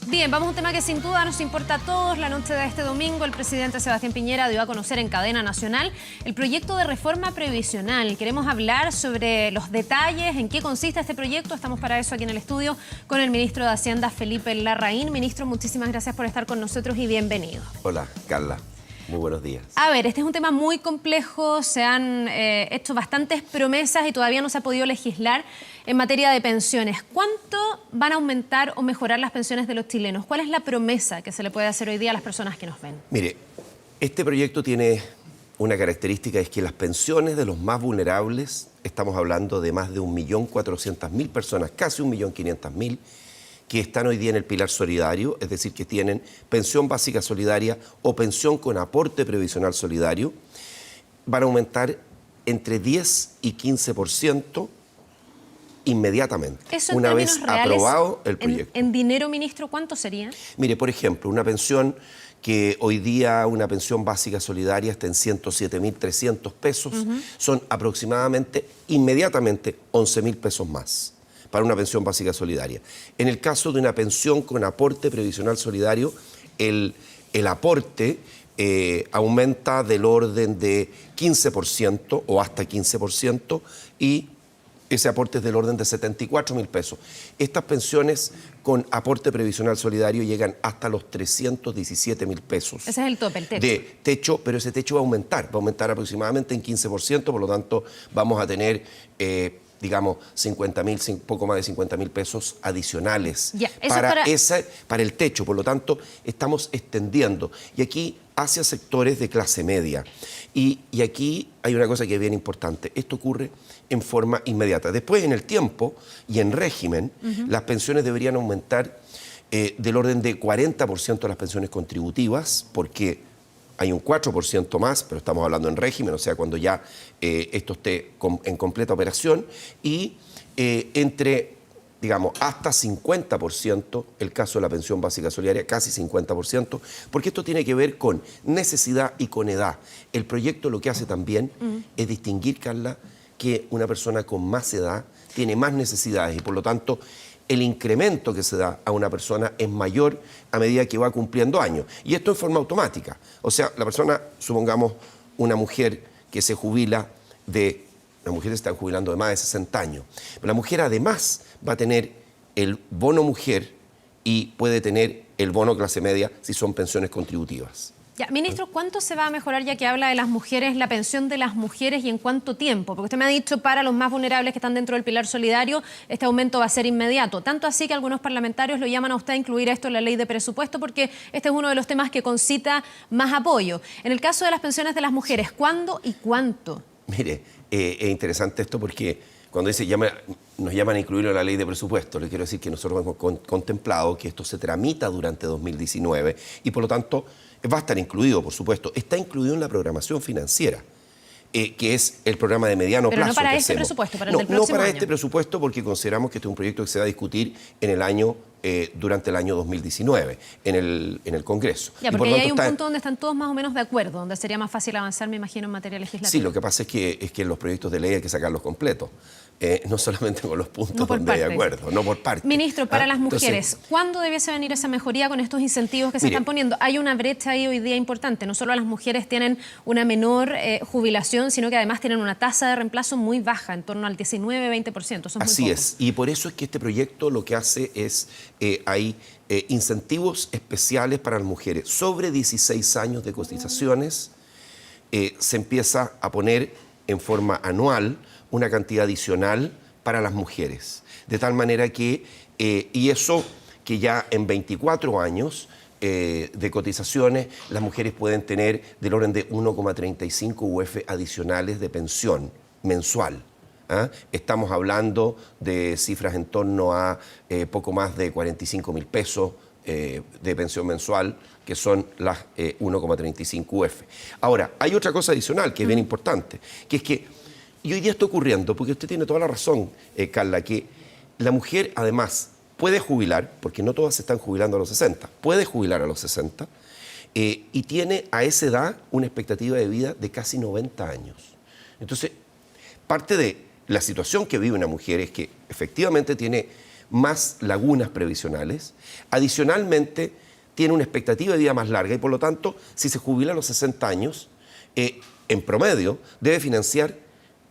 [SPEAKER 2] Bien, vamos a un tema que sin duda nos importa a todos. La noche de este domingo, el presidente Sebastián Piñera dio a conocer en cadena nacional el proyecto de reforma previsional. Queremos hablar sobre los detalles, en qué consiste este proyecto. Estamos para eso aquí en el estudio con el ministro de Hacienda, Felipe Larraín. Ministro, muchísimas gracias por estar con nosotros y bienvenido.
[SPEAKER 13] Hola, Carla. Muy buenos días.
[SPEAKER 2] A ver, este es un tema muy complejo, se han hecho bastantes promesas y todavía no se ha podido legislar en materia de pensiones. ¿Cuánto van a aumentar o mejorar las pensiones de los chilenos? ¿Cuál es la promesa que se le puede hacer hoy día a las personas que nos ven?
[SPEAKER 13] Mire, este proyecto tiene una característica, es que las pensiones de los más vulnerables, estamos hablando de más de 1.400.000 personas, casi 1.500.000, que están hoy día en el pilar solidario, es decir, que tienen pensión básica solidaria o pensión con aporte previsional solidario, van a aumentar entre 10 y 15% inmediatamente,
[SPEAKER 2] ¿Eso
[SPEAKER 13] una vez
[SPEAKER 2] reales,
[SPEAKER 13] aprobado el proyecto.
[SPEAKER 2] En dinero, ministro, cuánto sería?
[SPEAKER 13] Mire, por ejemplo, una pensión que hoy día, una pensión básica solidaria está en 107.300 pesos, son aproximadamente, inmediatamente, 11.000 pesos más para una pensión básica solidaria. En el caso de una pensión con aporte previsional solidario, el aporte aumenta del orden de 15% o hasta 15% y ese aporte es del orden de 74.000 pesos. Estas pensiones con aporte previsional solidario llegan hasta los 317.000 pesos.
[SPEAKER 2] Ese es el tope, el techo.
[SPEAKER 13] De techo, pero ese techo va a aumentar aproximadamente en 15%, por lo tanto vamos a tener, digamos, 50.000, poco más de 50.000 pesos adicionales
[SPEAKER 2] Ya,
[SPEAKER 13] para el techo. Por lo tanto, estamos extendiendo. Y aquí hacia sectores de clase media. Y aquí hay una cosa que es bien importante. Esto ocurre en forma inmediata. Después, en el tiempo y en régimen, las pensiones deberían aumentar del orden de 40% las pensiones contributivas, porque hay un 4% más, pero estamos hablando en régimen, o sea, cuando ya esto esté en completa operación, y entre, digamos, hasta 50%, el caso de la pensión básica solidaria, casi 50%, porque esto tiene que ver con necesidad y con edad. El proyecto lo que hace también es distinguir, Carla, que una persona con más edad tiene más necesidades y, por lo tanto, el incremento que se da a una persona es mayor a medida que va cumpliendo años. Y esto en forma automática. O sea, la persona, supongamos, una mujer que se jubila las mujeres están jubilando de más de 60 años. Pero la mujer además va a tener el bono mujer y puede tener el bono clase media si son pensiones contributivas.
[SPEAKER 2] Ya, ministro, ¿cuánto se va a mejorar, ya que habla de las mujeres, la pensión de las mujeres y en cuánto tiempo? Porque usted me ha dicho para los más vulnerables que están dentro del pilar solidario, este aumento va a ser inmediato. Tanto así que algunos parlamentarios lo llaman a usted a incluir esto en la ley de presupuesto porque este es uno de los temas que concita más apoyo. En el caso de las pensiones de las mujeres, ¿cuándo y cuánto?
[SPEAKER 13] Mire, es interesante esto porque cuando nos llaman a incluirlo en la ley de presupuesto, le quiero decir que nosotros hemos contemplado que esto se tramita durante 2019 y por lo tanto va a estar incluido, por supuesto. Está incluido en la programación financiera, que es el programa de mediano plazo.
[SPEAKER 2] Pero no para
[SPEAKER 13] que
[SPEAKER 2] este
[SPEAKER 13] hacemos.
[SPEAKER 2] presupuesto, para el del próximo
[SPEAKER 13] No para
[SPEAKER 2] año.
[SPEAKER 13] este presupuesto porque consideramos que este es un proyecto que se va a discutir en el año, durante el año 2019 en el Congreso.
[SPEAKER 2] Ya, porque ahí hay un punto donde están todos más o menos de acuerdo, donde sería más fácil avanzar, me imagino, en materia legislativa.
[SPEAKER 13] Sí, lo que pasa es que en los proyectos de ley hay que sacarlos completos. No solamente con los puntos donde hay acuerdo, no por parte.
[SPEAKER 2] Ministro, para las mujeres, ¿cuándo debiese venir esa mejoría con estos incentivos que se están poniendo? Hay una brecha ahí hoy día importante. No solo las mujeres tienen una menor jubilación, sino que además tienen una tasa de reemplazo muy baja, en torno al 19-20%.
[SPEAKER 13] Así es, y por eso es que este proyecto lo que hace es, hay incentivos especiales para las mujeres. Sobre 16 años de cotizaciones se empieza a poner en forma anual una cantidad adicional para las mujeres. De tal manera que, y eso que ya en 24 años de cotizaciones, las mujeres pueden tener del orden de 1,35 UF adicionales de pensión mensual. Estamos hablando de cifras en torno a poco más de 45.000 pesos de pensión mensual, que son las 1,35 UF. Ahora, hay otra cosa adicional que es bien importante, que es que y hoy día está ocurriendo, porque usted tiene toda la razón, Carla, que la mujer además puede jubilar, porque no todas se están jubilando a los 60, puede jubilar a los 60, y tiene a esa edad una expectativa de vida de casi 90 años. Entonces, parte de la situación que vive una mujer es que efectivamente tiene más lagunas previsionales, adicionalmente tiene una expectativa de vida más larga y por lo tanto, si se jubila a los 60 años, en promedio debe financiar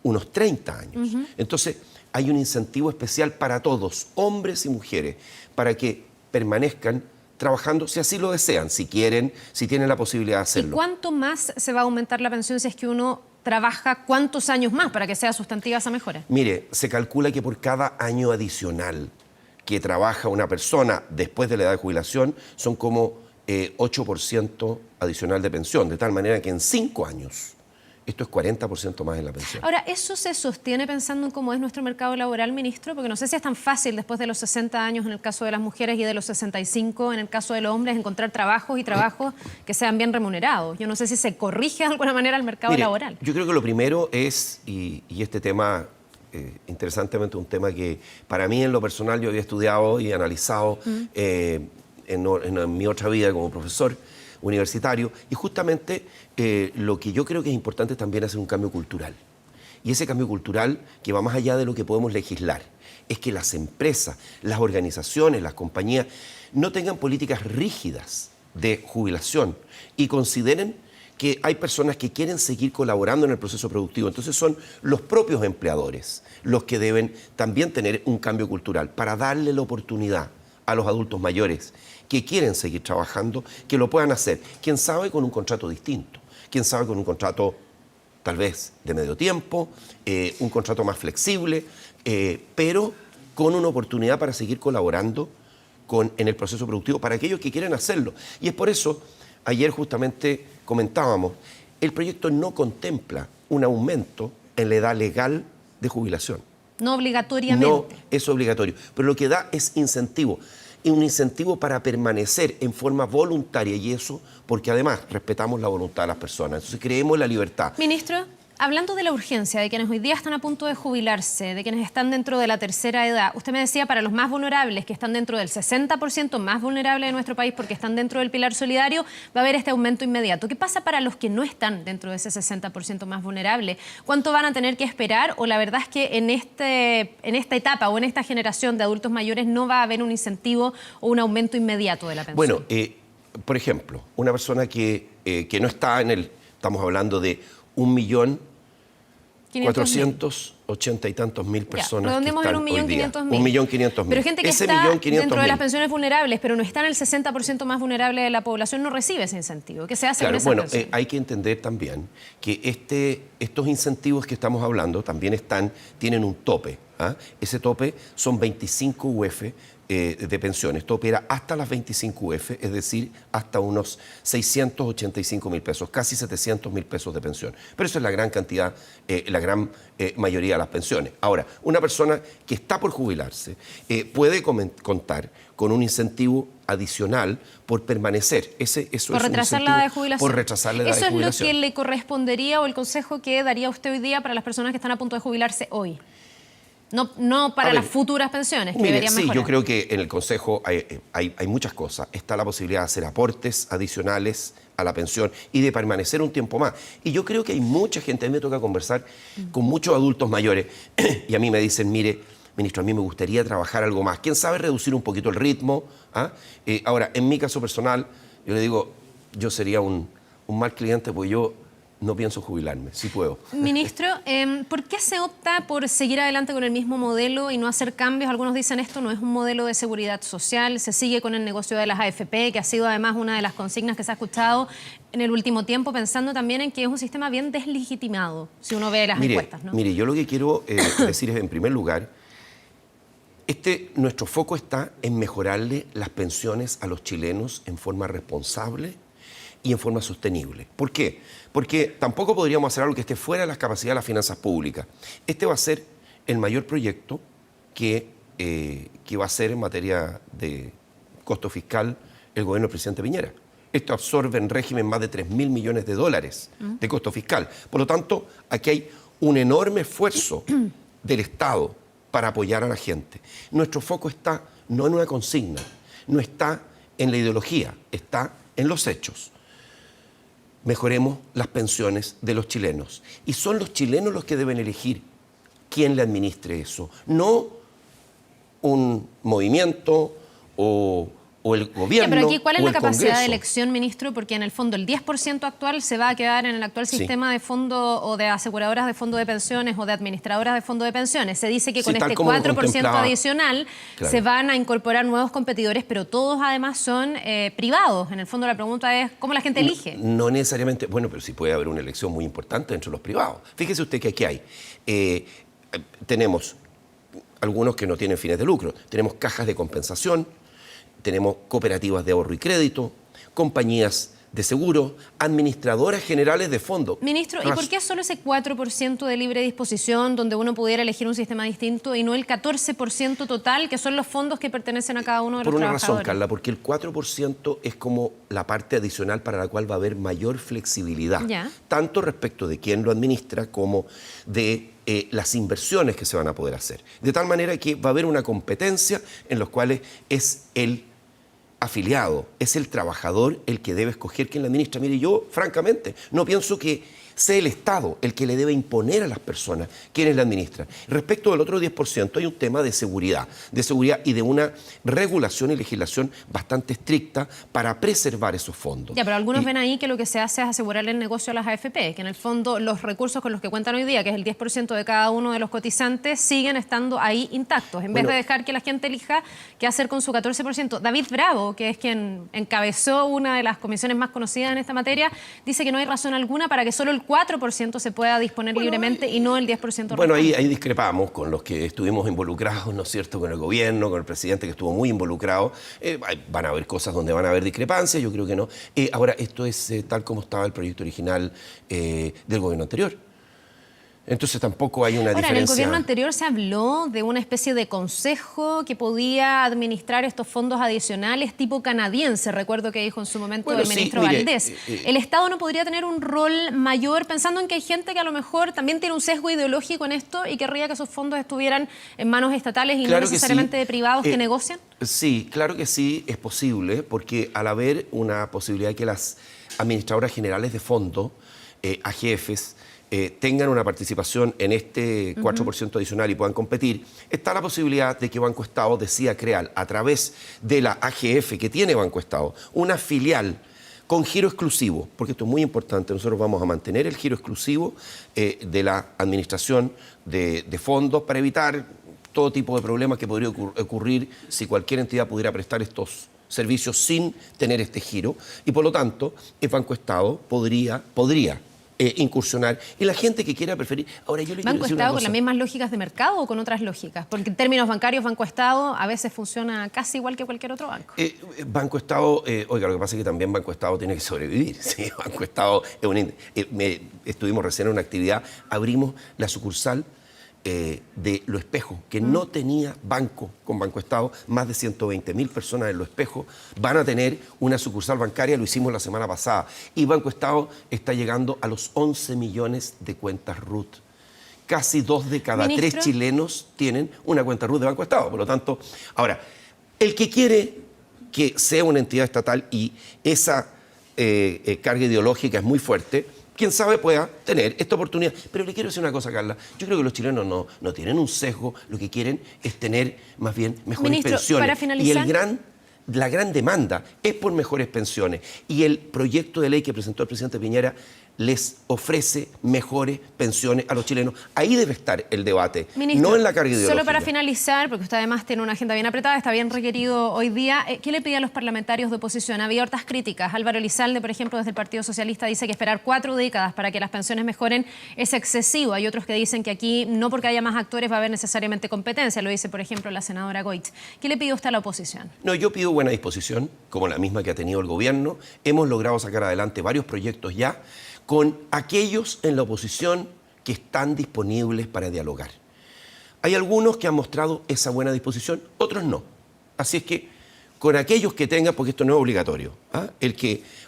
[SPEAKER 13] unos 30 años. Entonces, hay un incentivo especial para todos, hombres y mujeres, para que permanezcan trabajando si así lo desean, si quieren, si tienen la posibilidad de hacerlo.
[SPEAKER 2] ¿Y cuánto más se va a aumentar la pensión si es que uno trabaja cuántos años más para que sea sustantiva esa mejora?
[SPEAKER 13] Mire, se calcula que por cada año adicional que trabaja una persona después de la edad de jubilación son como 8% adicional de pensión, de tal manera que en 5 años esto es 40% más en la pensión.
[SPEAKER 2] Ahora, ¿eso se sostiene pensando en cómo es nuestro mercado laboral, ministro? Porque no sé si es tan fácil después de los 60 años en el caso de las mujeres y de los 65 en el caso de los hombres encontrar trabajos y trabajos que sean bien remunerados. Yo no sé si se corrige de alguna manera el mercado laboral. Yo
[SPEAKER 13] creo que lo primero es, y este tema, interesantemente un tema que para mí en lo personal yo había estudiado y analizado en mi otra vida como profesor universitario, y justamente lo que yo creo que es importante también es hacer un cambio cultural. Y ese cambio cultural que va más allá de lo que podemos legislar, es que las empresas, las organizaciones, las compañías no tengan políticas rígidas de jubilación y consideren que hay personas que quieren seguir colaborando en el proceso productivo. Entonces son los propios empleadores los que deben también tener un cambio cultural para darle la oportunidad a los adultos mayores que quieren seguir trabajando, que lo puedan hacer. Quién sabe con un contrato distinto, quién sabe con un contrato tal vez de medio tiempo, un contrato más flexible, pero con una oportunidad para seguir colaborando en el proceso productivo para aquellos que quieren hacerlo. Y es por eso, ayer justamente comentábamos, el proyecto no contempla un aumento en la edad legal de jubilación.
[SPEAKER 2] No obligatoriamente.
[SPEAKER 13] No es obligatorio, pero lo que da es incentivo. Y un incentivo para permanecer en forma voluntaria, y eso porque además respetamos la voluntad de las personas. Entonces creemos en la libertad.
[SPEAKER 2] Ministro, hablando de la urgencia, de quienes hoy día están a punto de jubilarse, de quienes están dentro de la tercera edad, usted me decía para los más vulnerables, que están dentro del 60% más vulnerable de nuestro país porque están dentro del pilar solidario, va a haber este aumento inmediato. ¿Qué pasa para los que no están dentro de ese 60% más vulnerable? ¿Cuánto van a tener que esperar? O la verdad es que en esta etapa o en esta generación de adultos mayores no va a haber un incentivo o un aumento inmediato de la pensión.
[SPEAKER 13] Bueno, por ejemplo, una persona que no está en el... Estamos hablando de 1.480.000 y tantos mil personas.
[SPEAKER 2] Redondeemos en 1.500.000.
[SPEAKER 13] 1.500.000.
[SPEAKER 2] Pero gente que está dentro de las pensiones vulnerables, pero no está en el 60% más vulnerable de la población, no recibe ese incentivo. ¿Qué se hace con esa pensión?
[SPEAKER 13] Hay que entender también que estos incentivos que estamos hablando también tienen un tope. Ese tope son 25 UF de pensiones. Esto opera hasta las 25 UF, es decir, hasta unos 685.000 pesos, casi 700.000 pesos de pensión. Pero eso es la gran cantidad, la gran mayoría de las pensiones. Ahora, una persona que está por jubilarse puede contar con un incentivo adicional por permanecer. Por
[SPEAKER 2] retrasar la edad de jubilación.
[SPEAKER 13] Por retrasar la edad de jubilación.
[SPEAKER 2] ¿Eso es lo que le correspondería o el consejo que daría usted hoy día para las personas que están a punto de jubilarse hoy? No para las futuras pensiones, que deberían mejorar.
[SPEAKER 13] Sí, yo creo que en el Consejo hay muchas cosas. Está la posibilidad de hacer aportes adicionales a la pensión y de permanecer un tiempo más. Y yo creo que hay mucha gente, a mí me toca conversar con muchos adultos mayores y a mí me dicen, mire, ministro, a mí me gustaría trabajar algo más. ¿Quién sabe reducir un poquito el ritmo? Ahora, en mi caso personal, yo le digo, yo sería un mal cliente porque yo no pienso jubilarme, si puedo.
[SPEAKER 2] Ministro, ¿por qué se opta por seguir adelante con el mismo modelo y no hacer cambios? Algunos dicen esto no es un modelo de seguridad social, se sigue con el negocio de las AFP, que ha sido además una de las consignas que se ha escuchado en el último tiempo, pensando también en que es un sistema bien deslegitimado, si uno ve las encuestas, ¿no?
[SPEAKER 13] Mire, yo lo que quiero decir es, en primer lugar, nuestro foco está en mejorarle las pensiones a los chilenos en forma responsable y en forma sostenible. ¿Por qué? Porque tampoco podríamos hacer algo que esté fuera de las capacidades de las finanzas públicas. Este va a ser el mayor proyecto que va a ser en materia de costo fiscal el gobierno del presidente Piñera. Esto absorbe en régimen más de 3.000 millones de dólares de costo fiscal. Por lo tanto, aquí hay un enorme esfuerzo del Estado para apoyar a la gente. Nuestro foco está no en una consigna, no está en la ideología, está en los hechos. Mejoremos las pensiones de los chilenos. Y son los chilenos los que deben elegir quién le administre eso. No un movimiento o el gobierno.
[SPEAKER 2] Pero aquí, ¿cuál es la capacidad
[SPEAKER 13] Congreso
[SPEAKER 2] de elección, ministro? Porque en el fondo el 10% actual se va a quedar en el actual sistema de fondo o de aseguradoras de fondo de pensiones o de administradoras de fondo de pensiones. Se dice que con este 4% adicional se van a incorporar nuevos competidores, pero todos además son privados. En el fondo la pregunta es, ¿cómo la gente elige?
[SPEAKER 13] No necesariamente, bueno, pero sí puede haber una elección muy importante entre los privados. Fíjese usted que aquí hay, tenemos algunos que no tienen fines de lucro, tenemos cajas de compensación, tenemos cooperativas de ahorro y crédito, compañías de seguro, administradoras generales de fondos.
[SPEAKER 2] Ministro, ¿y por qué solo ese 4% de libre disposición donde uno pudiera elegir un sistema distinto y no el 14% total, que son los fondos que pertenecen a cada uno de los trabajadores?
[SPEAKER 13] Por una razón, Carla, porque el 4% es como la parte adicional para la cual va a haber mayor flexibilidad, tanto respecto de quién lo administra como de las inversiones que se van a poder hacer. De tal manera que va a haber una competencia en los cuales es el afiliado, es el trabajador el que debe escoger quién la administra. Mire, yo francamente no pienso que sea el Estado el que le debe imponer a las personas quienes la administran. Respecto del otro 10%, hay un tema de seguridad y de una regulación y legislación bastante estricta para preservar esos fondos.
[SPEAKER 2] Ya, pero algunos ven ahí que lo que se hace es asegurarle el negocio a las AFP, que en el fondo los recursos con los que cuentan hoy día, que es el 10% de cada uno de los cotizantes, siguen estando ahí intactos, en vez de dejar que la gente elija qué hacer con su 14%. David Bravo, que es quien encabezó una de las comisiones más conocidas en esta materia, dice que no hay razón alguna para que solo el 4% se pueda disponer libremente y no el 10%.
[SPEAKER 13] Bueno, ahí discrepamos con los que estuvimos involucrados, ¿no es cierto?, con el gobierno, con el presidente que estuvo muy involucrado. Van a haber cosas donde van a haber discrepancias, yo creo que no. Ahora, esto es tal como estaba el proyecto original del gobierno anterior. Entonces tampoco hay una diferencia.
[SPEAKER 2] En el gobierno anterior se habló de una especie de consejo que podía administrar estos fondos adicionales tipo canadiense, recuerdo que dijo en su momento el ministro Valdés. ¿El Estado no podría tener un rol mayor, pensando en que hay gente que a lo mejor también tiene un sesgo ideológico en esto y querría que esos fondos estuvieran en manos estatales y no necesariamente de privados que negocian?
[SPEAKER 13] Sí, claro que sí, es posible, porque al haber una posibilidad de que las administradoras generales de fondos, AGFs, tengan una participación en este 4% adicional y puedan competir, está la posibilidad de que Banco Estado decida crear, a través de la AGF que tiene Banco Estado, una filial con giro exclusivo, porque esto es muy importante, nosotros vamos a mantener el giro exclusivo de la administración de fondos para evitar todo tipo de problemas que podría ocurrir si cualquier entidad pudiera prestar estos servicios sin tener este giro, y por lo tanto el Banco Estado podría incursionar, y la gente que quiera preferir. Ahora, yo le quiero
[SPEAKER 2] ¿Banco
[SPEAKER 13] decir
[SPEAKER 2] Estado
[SPEAKER 13] una
[SPEAKER 2] con las mismas lógicas de mercado o con otras lógicas? Porque en términos bancarios, Banco Estado a veces funciona casi igual que cualquier otro banco.
[SPEAKER 13] Banco Estado, oiga, lo que pasa es que también Banco Estado tiene que sobrevivir. ¿Sí? Banco Estado es estuvimos recién en una actividad, abrimos la sucursal de Lo Espejo, que no tenía banco con Banco Estado. Más de 120.000 personas en Lo Espejo van a tener una sucursal bancaria, lo hicimos la semana pasada. Y Banco Estado está llegando a los 11 millones de cuentas RUT. Casi 2 de cada 3 chilenos tienen una cuenta RUT de Banco Estado. Por lo tanto, ahora, el que quiere que sea una entidad estatal y esa carga ideológica es muy fuerte, quién sabe pueda tener esta oportunidad. Pero le quiero decir una cosa, Carla. Yo creo que los chilenos no tienen un sesgo. Lo que quieren es tener más bien mejores pensiones.
[SPEAKER 2] Para finalizar,
[SPEAKER 13] Y la gran demanda es por mejores pensiones. Y el proyecto de ley que presentó el presidente Piñera les ofrece mejores pensiones a los chilenos. Ahí debe estar el debate,
[SPEAKER 2] Ministro,
[SPEAKER 13] no en la carga ideológica.
[SPEAKER 2] Solo para finalizar, porque usted además tiene una agenda bien apretada, está bien requerido hoy día, ¿qué le pide a los parlamentarios de oposición? Había hartas críticas. Álvaro Elizalde, por ejemplo, desde el Partido Socialista, dice que esperar 4 décadas para que las pensiones mejoren es excesivo. Hay otros que dicen que aquí, no porque haya más actores, va a haber necesariamente competencia. Lo dice, por ejemplo, la senadora Goitz. ¿Qué le pide usted a la oposición?
[SPEAKER 13] No, yo pido buena disposición, como la misma que ha tenido el gobierno. Hemos logrado sacar adelante varios proyectos ya, con aquellos en la oposición que están disponibles para dialogar. Hay algunos que han mostrado esa buena disposición, otros no. Así es que con aquellos que tengan, porque esto no es obligatorio,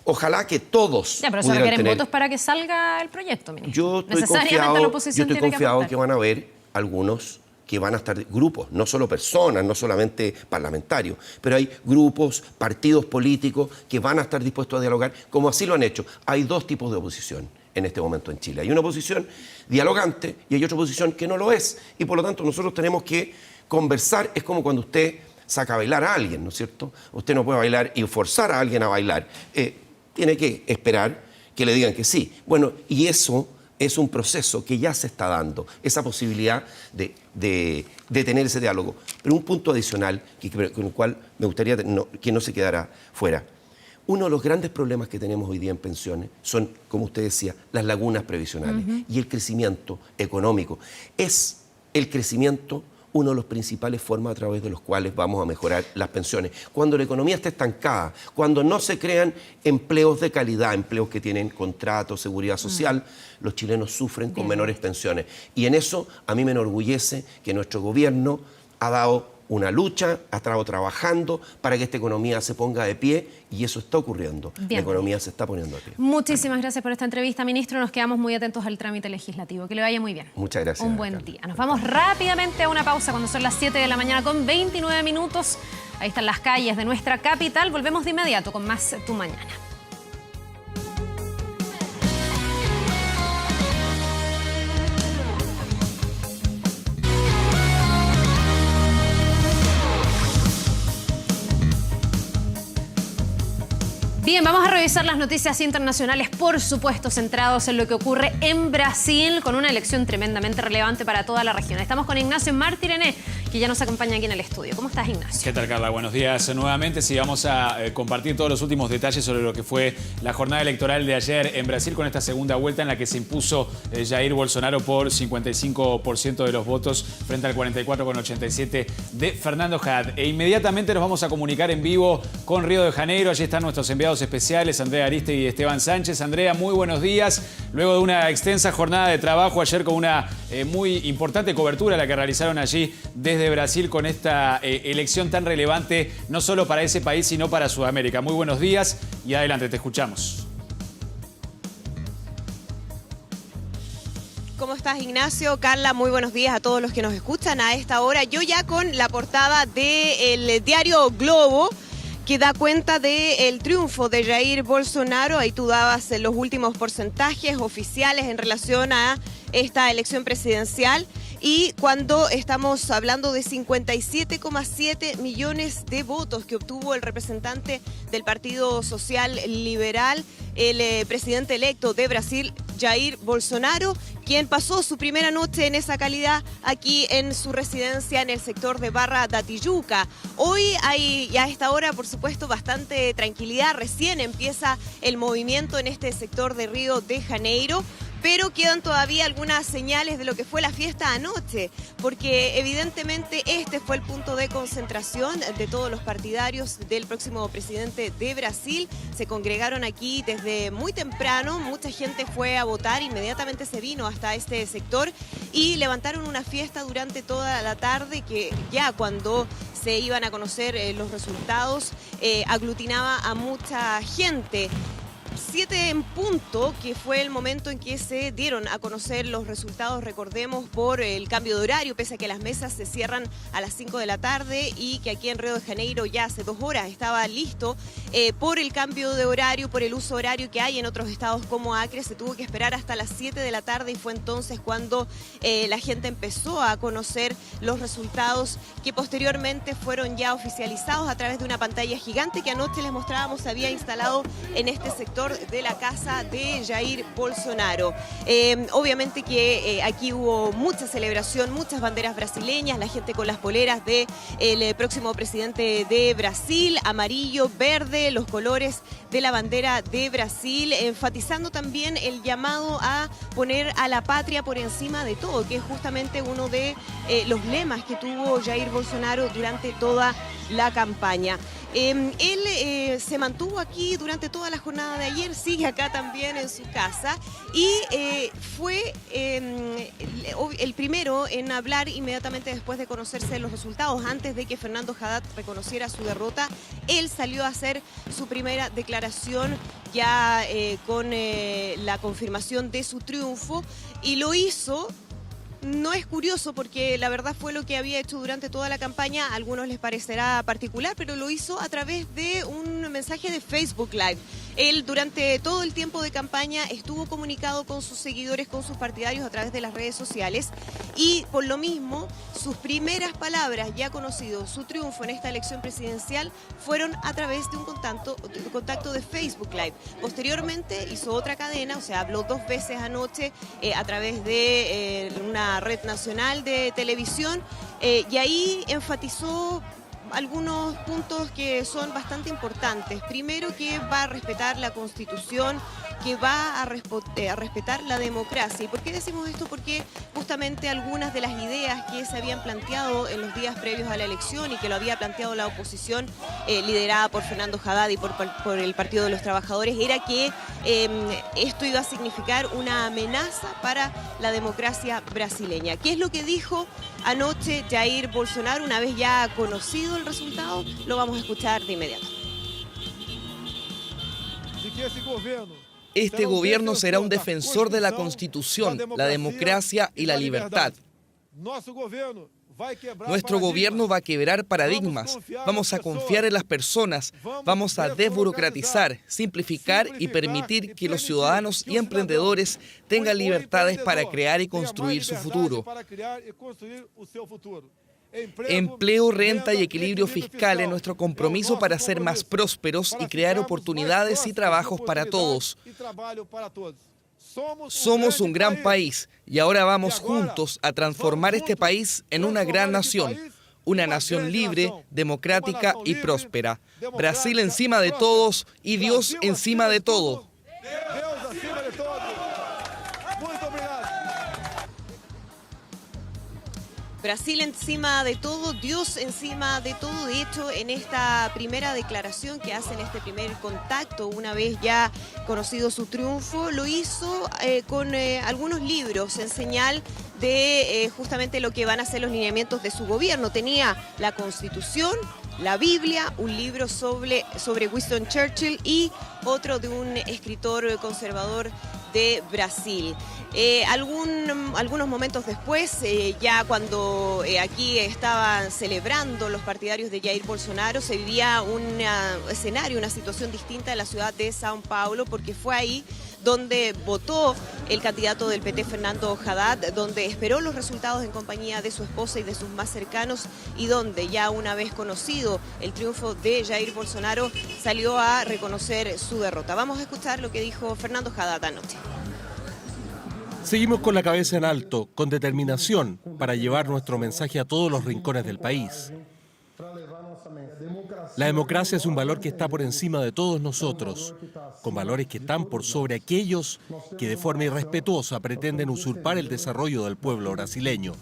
[SPEAKER 13] ojalá que todos
[SPEAKER 2] pero se requieren votos para que salga el proyecto, ministro.
[SPEAKER 13] Yo estoy confiado que van a haber algunos que van a estar grupos, no solo personas, no solamente parlamentarios, pero hay grupos, partidos políticos que van a estar dispuestos a dialogar, como así lo han hecho. Hay 2 tipos de oposición en este momento en Chile. Hay una oposición dialogante y hay otra oposición que no lo es. Y por lo tanto nosotros tenemos que conversar. Es como cuando usted saca a bailar a alguien, ¿no es cierto? Usted no puede bailar y forzar a alguien a bailar. Tiene que esperar que le digan que sí. Bueno, y eso es un proceso que ya se está dando, esa posibilidad de tener ese diálogo. Pero un punto adicional con el cual me gustaría que no se quedara fuera. Uno de los grandes problemas que tenemos hoy día en pensiones son, como usted decía, las lagunas previsionales y el crecimiento económico. Es el crecimiento uno de los principales formas a través de los cuales vamos a mejorar las pensiones. Cuando la economía está estancada, cuando no se crean empleos de calidad, empleos que tienen contratos, seguridad social, los chilenos sufren con menores pensiones. Y en eso a mí me enorgullece que nuestro gobierno ha dado una lucha, ha estado trabajando para que esta economía se ponga de pie y eso está ocurriendo. La economía se está poniendo de pie.
[SPEAKER 2] Muchísimas gracias por esta entrevista, ministro. Nos quedamos muy atentos al trámite legislativo. Que le vaya muy bien.
[SPEAKER 13] Muchas gracias.
[SPEAKER 2] Un buen día. Nos vamos rápidamente a una pausa cuando son las 7 de la mañana con 29 minutos. Ahí están las calles de nuestra capital. Volvemos de inmediato con más Tu Mañana. Bien, vamos a revisar las noticias internacionales, por supuesto, centrados en lo que ocurre en Brasil, con una elección tremendamente relevante para toda la región. Estamos con Ignacio Martirene, que ya nos acompaña aquí en el estudio. ¿Cómo estás, Ignacio?
[SPEAKER 4] ¿Qué tal, Carla? Buenos días nuevamente. Sí, vamos a compartir todos los últimos detalles sobre lo que fue la jornada electoral de ayer en Brasil, con esta segunda vuelta en la que se impuso Jair Bolsonaro por 55% de los votos frente al 44,87% de Fernando Haddad. E inmediatamente nos vamos a comunicar en vivo con Río de Janeiro. Allí están nuestros enviados especiales, Andrea Aristegui y Esteban Sánchez. Andrea, muy buenos días. Luego de una extensa jornada de trabajo ayer con una muy importante cobertura la que realizaron allí desde Brasil con esta elección tan relevante, no solo para ese país, sino para Sudamérica. Muy buenos días y adelante, te escuchamos.
[SPEAKER 14] ¿Cómo estás, Ignacio? Carla, muy buenos días a todos los que nos escuchan a esta hora. Yo ya con la portada del diario Globo, que da cuenta del triunfo de Jair Bolsonaro. Ahí tú dabas los últimos porcentajes oficiales en relación a esta elección presidencial. Y cuando estamos hablando de 57,7 millones de votos que obtuvo el representante del Partido Social Liberal, el presidente electo de Brasil, Jair Bolsonaro, quien pasó su primera noche en esa calidad aquí en su residencia en el sector de Barra da Tijuca. Hoy hay a esta hora, por supuesto, bastante tranquilidad. Recién empieza el movimiento en este sector de Río de Janeiro, pero quedan todavía algunas señales de lo que fue la fiesta anoche, porque evidentemente este fue el punto de concentración de todos los partidarios del próximo presidente de Brasil. Se congregaron aquí desde muy temprano, mucha gente fue a votar, inmediatamente se vino hasta este sector y levantaron una fiesta durante toda la tarde que ya cuando se iban a conocer los resultados aglutinaba a mucha gente. 7 en punto, que fue el momento en que se dieron a conocer los resultados, recordemos, por el cambio de horario, pese a que las mesas se cierran a las 5 de la tarde y que aquí en Río de Janeiro ya hace 2 horas estaba listo. Por el cambio de horario, por el uso horario que hay en otros estados como Acre, se tuvo que esperar hasta las 7 de la tarde y fue entonces cuando la gente empezó a conocer los resultados que posteriormente fueron ya oficializados a través de una pantalla gigante que anoche les mostrábamos se había instalado en este sector de la casa de Jair Bolsonaro. Obviamente que aquí hubo mucha celebración, muchas banderas brasileñas, la gente con las poleras del próximo presidente de Brasil, amarillo, verde, los colores de la bandera de Brasil, enfatizando también el llamado a poner a la patria por encima de todo, que es justamente uno de los lemas que tuvo Jair Bolsonaro durante toda la campaña. Él se mantuvo aquí durante toda la jornada de ayer, sigue acá también en su casa y fue el primero en hablar inmediatamente después de conocerse los resultados, antes de que Fernando Haddad reconociera su derrota. Él salió a hacer su primera declaración ya con la confirmación de su triunfo y lo hizo. No es curioso porque la verdad fue lo que había hecho durante toda la campaña, a algunos les parecerá particular, pero lo hizo a través de un mensaje de Facebook Live. Él durante todo el tiempo de campaña estuvo comunicado con sus seguidores, con sus partidarios a través de las redes sociales y por lo mismo sus primeras palabras, ya conocido su triunfo en esta elección presidencial, fueron a través de un contacto de Facebook Live. Posteriormente hizo otra cadena, o sea, habló 2 veces anoche a través de una red nacional de televisión y ahí enfatizó algunos puntos que son bastante importantes. Primero, que va a respetar la Constitución, que va a respetar la democracia. ¿Y por qué decimos esto? Porque justamente algunas de las ideas que se habían planteado en los días previos a la elección y que lo había planteado la oposición liderada por Fernando Haddad y por el Partido de los Trabajadores era que esto iba a significar una amenaza para la democracia brasileña. ¿Qué es lo que dijo anoche Jair Bolsonaro una vez ya conocido el resultado? Lo vamos a escuchar de inmediato.
[SPEAKER 15] Este gobierno será un defensor de la Constitución, la democracia y la libertad. Nuestro gobierno va a quebrar paradigmas, vamos a confiar en las personas, vamos a desburocratizar, simplificar y permitir que los ciudadanos y emprendedores tengan libertades para crear y construir su futuro. Empleo, renta y equilibrio fiscal es nuestro compromiso para ser más prósperos y crear oportunidades y trabajos para todos. Somos un gran país y ahora vamos juntos a transformar este país en una gran nación. Una nación libre, democrática y próspera. Brasil encima de todos y Dios encima de todo.
[SPEAKER 14] Brasil encima de todo, Dios encima de todo. De hecho, en esta primera declaración que hace, en este primer contacto, una vez ya conocido su triunfo, lo hizo con algunos libros en señal de justamente lo que van a ser los lineamientos de su gobierno. Tenía la Constitución, la Biblia, un libro sobre Winston Churchill y otro de un escritor conservador de Brasil. Algunos momentos después, ya cuando aquí estaban celebrando los partidarios de Jair Bolsonaro, se vivía un escenario, una situación distinta en la ciudad de São Paulo, porque fue ahí donde votó el candidato del PT, Fernando Haddad, donde esperó los resultados en compañía de su esposa y de sus más cercanos, y donde ya una vez conocido el triunfo de Jair Bolsonaro, salió a reconocer su derrota. Vamos a escuchar lo que dijo Fernando Haddad anoche.
[SPEAKER 16] Seguimos con la cabeza en alto, con determinación, para llevar nuestro mensaje a todos los rincones del país. La democracia es un valor que está por encima de todos nosotros, con valores que están por sobre aquellos que de forma irrespetuosa pretenden usurpar el desarrollo del pueblo brasileño.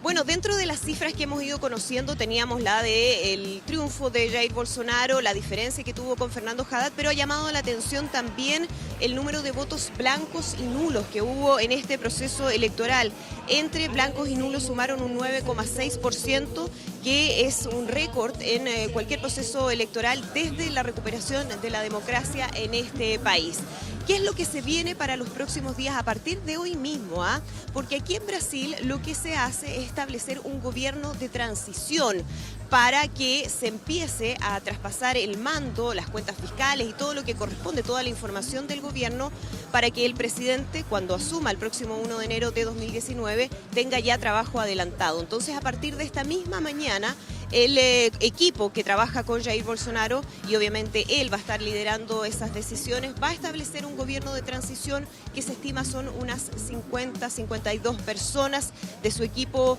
[SPEAKER 14] Bueno, dentro de las cifras que hemos ido conociendo teníamos la del triunfo de Jair Bolsonaro, la diferencia que tuvo con Fernando Haddad, pero ha llamado la atención también el número de votos blancos y nulos que hubo en este proceso electoral. Entre blancos y nulos sumaron un 9,6%, que es un récord en cualquier proceso electoral desde la recuperación de la democracia en este país. ¿Qué es lo que se viene para los próximos días a partir de hoy mismo? Porque aquí en Brasil lo que se hace es establecer un gobierno de transición para que se empiece a traspasar el mando, las cuentas fiscales y todo lo que corresponde, toda la información del gobierno, para que el presidente, cuando asuma el próximo 1 de enero de 2019, tenga ya trabajo adelantado. Entonces, a partir de esta misma mañana, el equipo que trabaja con Jair Bolsonaro, y obviamente él va a estar liderando esas decisiones, va a establecer un gobierno de transición que se estima son unas 50, 52 personas de su equipo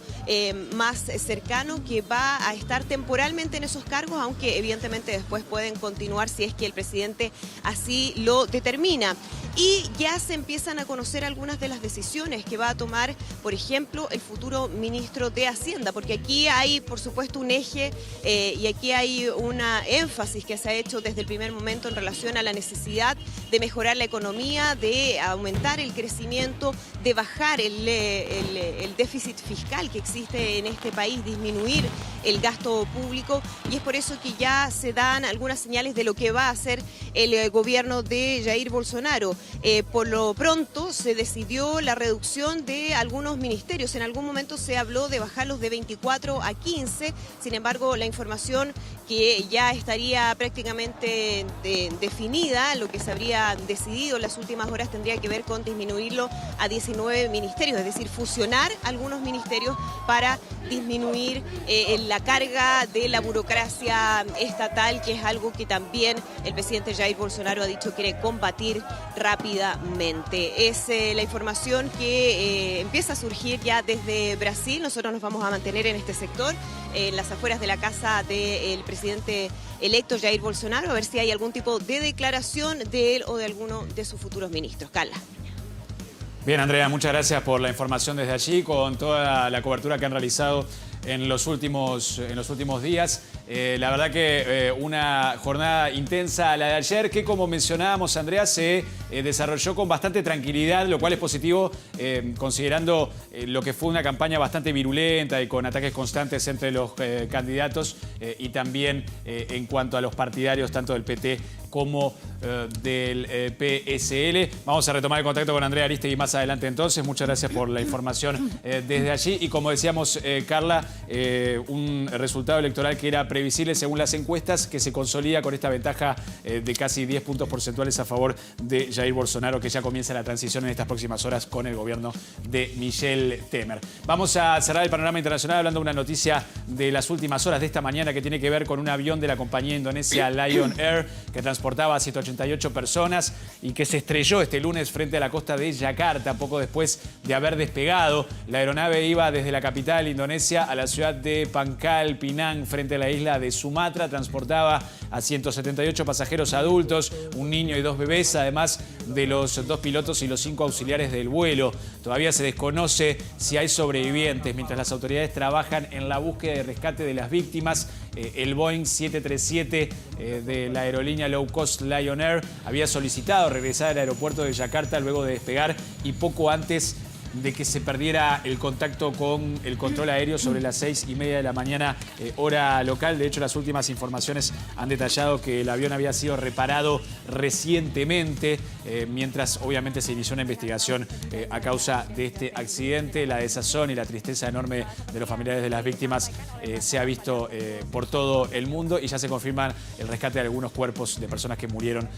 [SPEAKER 14] más cercano, que va a estar temporalmente en esos cargos, aunque evidentemente después pueden continuar si es que el presidente así lo determina. Y ya se empiezan a conocer algunas de las decisiones que va a tomar, por ejemplo, el futuro ministro de Hacienda, porque aquí hay, por supuesto, un eje y aquí hay una énfasis que se ha hecho desde el primer momento en relación a la necesidad de mejorar la economía, de aumentar el crecimiento, de bajar el déficit fiscal que existe en este país, disminuir el gasto público, y es por eso que ya se dan algunas señales de lo que va a hacer el gobierno de Jair Bolsonaro. Por lo pronto se decidió la reducción de algunos ministerios. En algún momento se habló de bajarlos de 24 a 15, sin embargo la información que ya estaría prácticamente definida, lo que se habría decidido en las últimas horas, tendría que ver con disminuirlo a 19 ministerios, es decir, fusionar algunos ministerios para disminuir la carga de la burocracia estatal, que es algo que también el presidente Jair Bolsonaro ha dicho quiere combatir rápidamente. Es la información que empieza a surgir ya desde Brasil. Nosotros nos vamos a mantener en este sector, en las afueras de la casa del presidente electo Jair Bolsonaro, a ver si hay algún tipo de declaración de él o de alguno de sus futuros ministros. Carla.
[SPEAKER 4] Bien, Andrea, muchas gracias por la información desde allí, con toda la cobertura que han realizado en los últimos días. La verdad que una jornada intensa la de ayer, que como mencionábamos, Andrea, se desarrolló con bastante tranquilidad, lo cual es positivo considerando lo que fue una campaña bastante virulenta y con ataques constantes entre los candidatos y también en cuanto a los partidarios tanto del PT como del PSL. Vamos a retomar el contacto con Andrea Aristegui más adelante entonces. Muchas gracias por la información desde allí. Y como decíamos, Carla, un resultado electoral que era previsible según las encuestas, que se consolida con esta ventaja de casi 10 puntos porcentuales a favor de Jair Jair Bolsonaro, que ya comienza la transición en estas próximas horas con el gobierno de Michel Temer. Vamos a cerrar el panorama internacional hablando de una noticia de las últimas horas de esta mañana que tiene que ver con un avión de la compañía indonesia Lion Air que transportaba a 188 personas y que se estrelló este lunes frente a la costa de Yakarta poco después de haber despegado. La aeronave iba desde la capital indonesia a la ciudad de Pangkal Pinang frente a la isla de Sumatra. Transportaba a 178 pasajeros adultos, un niño y 2 bebés, además de los 2 pilotos y los 5 auxiliares del vuelo. Todavía se desconoce si hay sobrevivientes, mientras las autoridades trabajan en la búsqueda y rescate de las víctimas. El Boeing 737 de la aerolínea low cost Lion Air había solicitado regresar al aeropuerto de Yakarta luego de despegar y poco antes de que se perdiera el contacto con el control aéreo sobre las 6:30 de la mañana, hora local. De hecho, las últimas informaciones han detallado que el avión había sido reparado recientemente, mientras obviamente se inició una investigación a causa de este accidente. La desazón y la tristeza enorme de los familiares de las víctimas se ha visto por todo el mundo y ya se confirman el rescate de algunos cuerpos de personas que murieron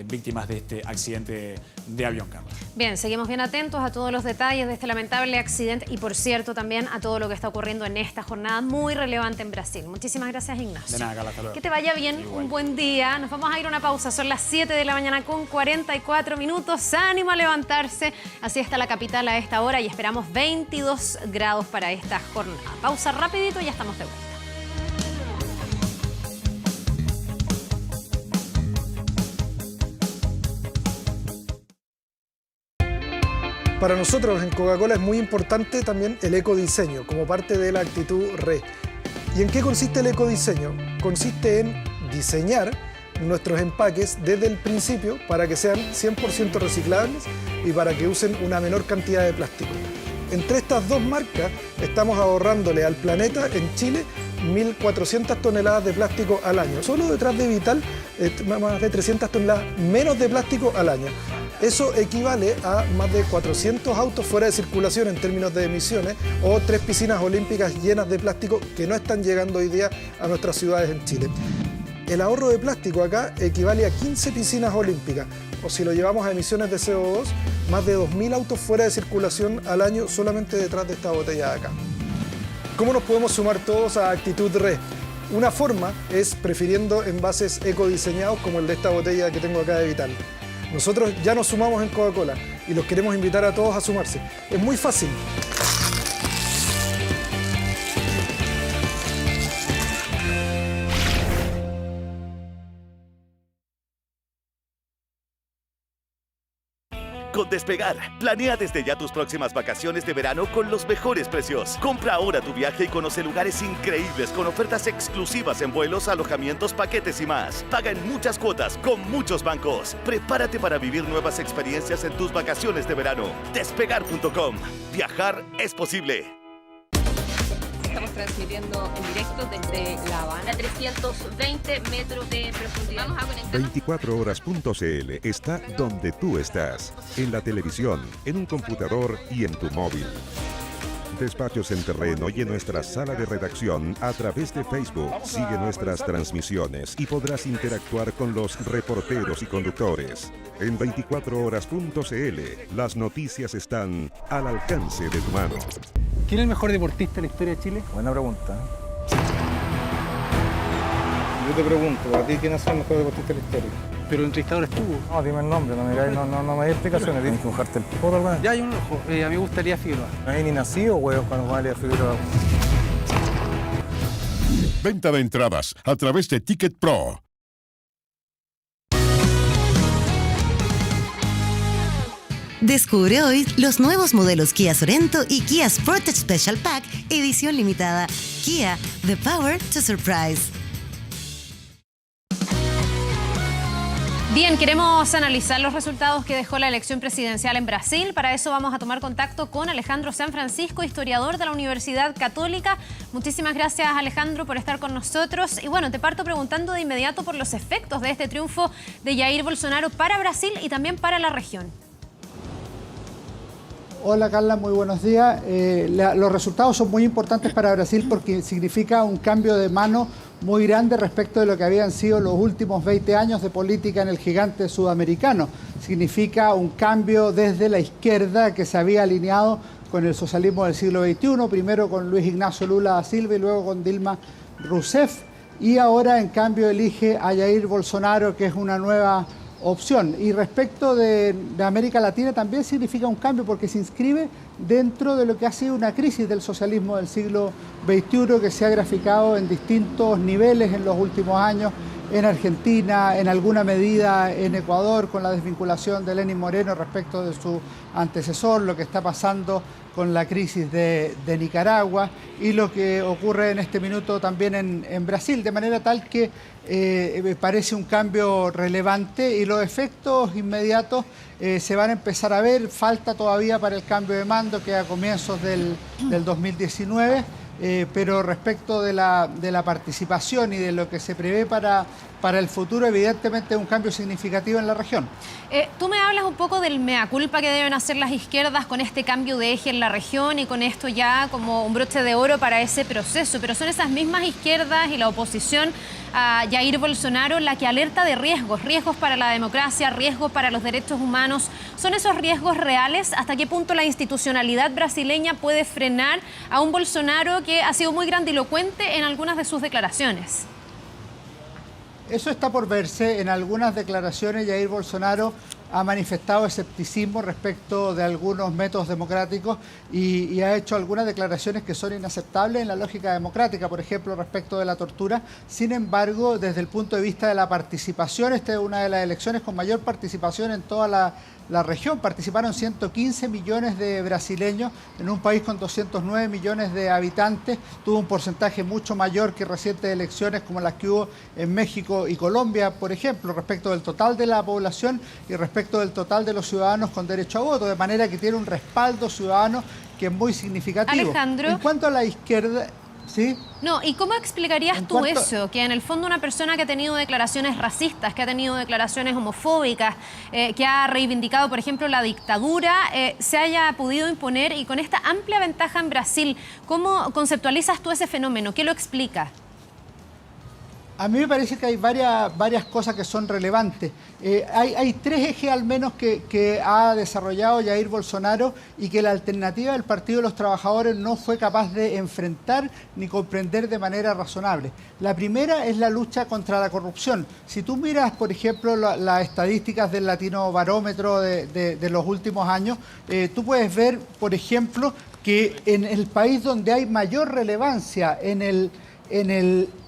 [SPEAKER 4] víctimas de este accidente de avión, Carlos.
[SPEAKER 2] Bien, seguimos bien atentos a todos los detalles de este lamentable accidente y, por cierto, también a todo lo que está ocurriendo en esta jornada muy relevante en Brasil. Muchísimas gracias, Ignacio.
[SPEAKER 4] De nada, Carla, hasta luego.
[SPEAKER 2] Que te vaya bien, igual. Un buen día. Nos vamos a ir a una pausa. Son las 7 de la mañana con 44 minutos. Ánimo a levantarse. Así está la capital a esta hora y esperamos 22 grados para esta jornada. Pausa rapidito y ya estamos de vuelta.
[SPEAKER 17] Para nosotros en Coca-Cola es muy importante también el ecodiseño como parte de la actitud RE. ¿Y en qué consiste el ecodiseño? Consiste en diseñar nuestros empaques desde el principio para que sean 100% reciclables y para que usen una menor cantidad de plástico. Entre estas dos marcas estamos ahorrándole al planeta en Chile 1.400 toneladas de plástico al año. Solo detrás de Vital, más de 300 toneladas menos de plástico al año. Eso equivale a más de 400 autos fuera de circulación en términos de emisiones o 3 piscinas olímpicas llenas de plástico que no están llegando hoy día a nuestras ciudades en Chile. El ahorro de plástico acá equivale a 15 piscinas olímpicas, o si lo llevamos a emisiones de CO2, más de 2.000 autos fuera de circulación al año solamente detrás de esta botella de acá. ¿Cómo nos podemos sumar todos a Actitud RE? Una forma es prefiriendo envases ecodiseñados como el de esta botella que tengo acá de Vital. Nosotros ya nos sumamos en Coca-Cola y los queremos invitar a todos a sumarse. Es muy fácil.
[SPEAKER 18] Con Despegar, planea desde ya tus próximas vacaciones de verano con los mejores precios. Compra ahora tu viaje y conoce lugares increíbles con ofertas exclusivas en vuelos, alojamientos, paquetes y más. Paga en muchas cuotas con muchos bancos. Prepárate para vivir nuevas experiencias en tus vacaciones de verano. Despegar.com. Viajar es posible.
[SPEAKER 19] Estamos transmitiendo en directo desde La Habana, a 320 metros de profundidad. Vamos a conectar.
[SPEAKER 20] 24horas.cl está donde tú estás, en la televisión, en un computador y en tu móvil. Despachos en terreno y en nuestra sala de redacción a través de Facebook. Sigue nuestras transmisiones y podrás interactuar con los reporteros y conductores. En 24horas.cl, las noticias están al alcance de tu mano.
[SPEAKER 21] ¿Quién es el mejor deportista de la historia de Chile?
[SPEAKER 22] Buena pregunta. Yo te pregunto, ¿a ti quién es el mejor deportista de la historia?
[SPEAKER 21] Pero el entrevistador estuvo.
[SPEAKER 22] No, dime el nombre, no me des explicaciones, tienes que mojarte el poto, hermano.
[SPEAKER 21] Ya hay un ojo, a mí me gustaría Figueroa.
[SPEAKER 22] No hay ni nacido, huevos, cuando vale a Figueroa.
[SPEAKER 1] Venta de entradas a través de Ticket Pro.
[SPEAKER 23] Descubre hoy los nuevos modelos Kia Sorento y Kia Sportage Special Pack, edición limitada. Kia, the power to surprise.
[SPEAKER 2] Bien, queremos analizar los resultados que dejó la elección presidencial en Brasil. Para eso vamos a tomar contacto con Alejandro San Francisco, historiador de la Universidad Católica. Muchísimas gracias, Alejandro, por estar con nosotros. Y bueno, te parto preguntando de inmediato por los efectos de este triunfo de Jair Bolsonaro para Brasil y también para la región.
[SPEAKER 24] Hola Carla, muy buenos días. Los resultados son muy importantes para Brasil porque significa un cambio de mano
[SPEAKER 6] muy grande respecto de lo que habían sido los últimos 20 años de política en el gigante sudamericano. Significa un cambio desde la izquierda que se había alineado con el socialismo del siglo XXI, primero con Luis Ignacio Lula da Silva y luego con Dilma Rousseff, y ahora en cambio elige a Jair Bolsonaro, que es una nueva opción. Y respecto de América Latina también significa un cambio porque se inscribe dentro de lo que ha sido una crisis del socialismo del siglo XXI que se ha graficado en distintos niveles en los últimos años, en Argentina, en alguna medida en Ecuador, con la desvinculación de Lenín Moreno respecto de su antecesor, lo que está pasando con la crisis de Nicaragua y lo que ocurre en este minuto también en Brasil, de manera tal que parece un cambio relevante y los efectos inmediatos se van a empezar a ver. Falta todavía para el cambio de mando, que a comienzos del 2019, pero respecto de la participación y de lo que se prevé para el futuro, evidentemente es un cambio significativo en la región.
[SPEAKER 2] Tú me hablas un poco del mea culpa que deben hacer las izquierdas con este cambio de eje en la región y con esto ya como un broche de oro para ese proceso, pero son esas mismas izquierdas y la oposición a Jair Bolsonaro la que alerta de riesgos para la democracia, riesgos para los derechos humanos. ¿Son esos riesgos reales? ¿Hasta qué punto la institucionalidad brasileña puede frenar a un Bolsonaro que ha sido muy grandilocuente en algunas de sus declaraciones?
[SPEAKER 6] Eso está por verse. En algunas declaraciones Jair Bolsonaro ha manifestado escepticismo respecto de algunos métodos democráticos y ha hecho algunas declaraciones que son inaceptables en la lógica democrática, por ejemplo, respecto de la tortura. Sin embargo, desde el punto de vista de la participación, esta es una de las elecciones con mayor participación en toda la región. Participaron 115 millones de brasileños en un país con 209 millones de habitantes. Tuvo un porcentaje mucho mayor que recientes elecciones como las que hubo en México y Colombia, por ejemplo, respecto del total de la población y respecto del total de los ciudadanos con derecho a voto, de manera que tiene un respaldo ciudadano que es muy significativo.
[SPEAKER 2] Alejandro.
[SPEAKER 6] En cuanto a la izquierda... ¿Sí?
[SPEAKER 2] No, ¿y cómo explicarías tú eso? Que en el fondo una persona que ha tenido declaraciones racistas, que ha tenido declaraciones homofóbicas, que ha reivindicado, por ejemplo, la dictadura, se haya podido imponer y con esta amplia ventaja en Brasil, ¿cómo conceptualizas tú ese fenómeno? ¿Qué lo explica?
[SPEAKER 6] A mí me parece que hay varias cosas que son relevantes. Hay tres ejes al menos que ha desarrollado Jair Bolsonaro y que la alternativa del Partido de los Trabajadores no fue capaz de enfrentar ni comprender de manera razonable. La primera es la lucha contra la corrupción. Si tú miras, por ejemplo, las estadísticas del Latino Barómetro de los últimos años, tú puedes ver, por ejemplo, que en el país donde hay mayor relevancia en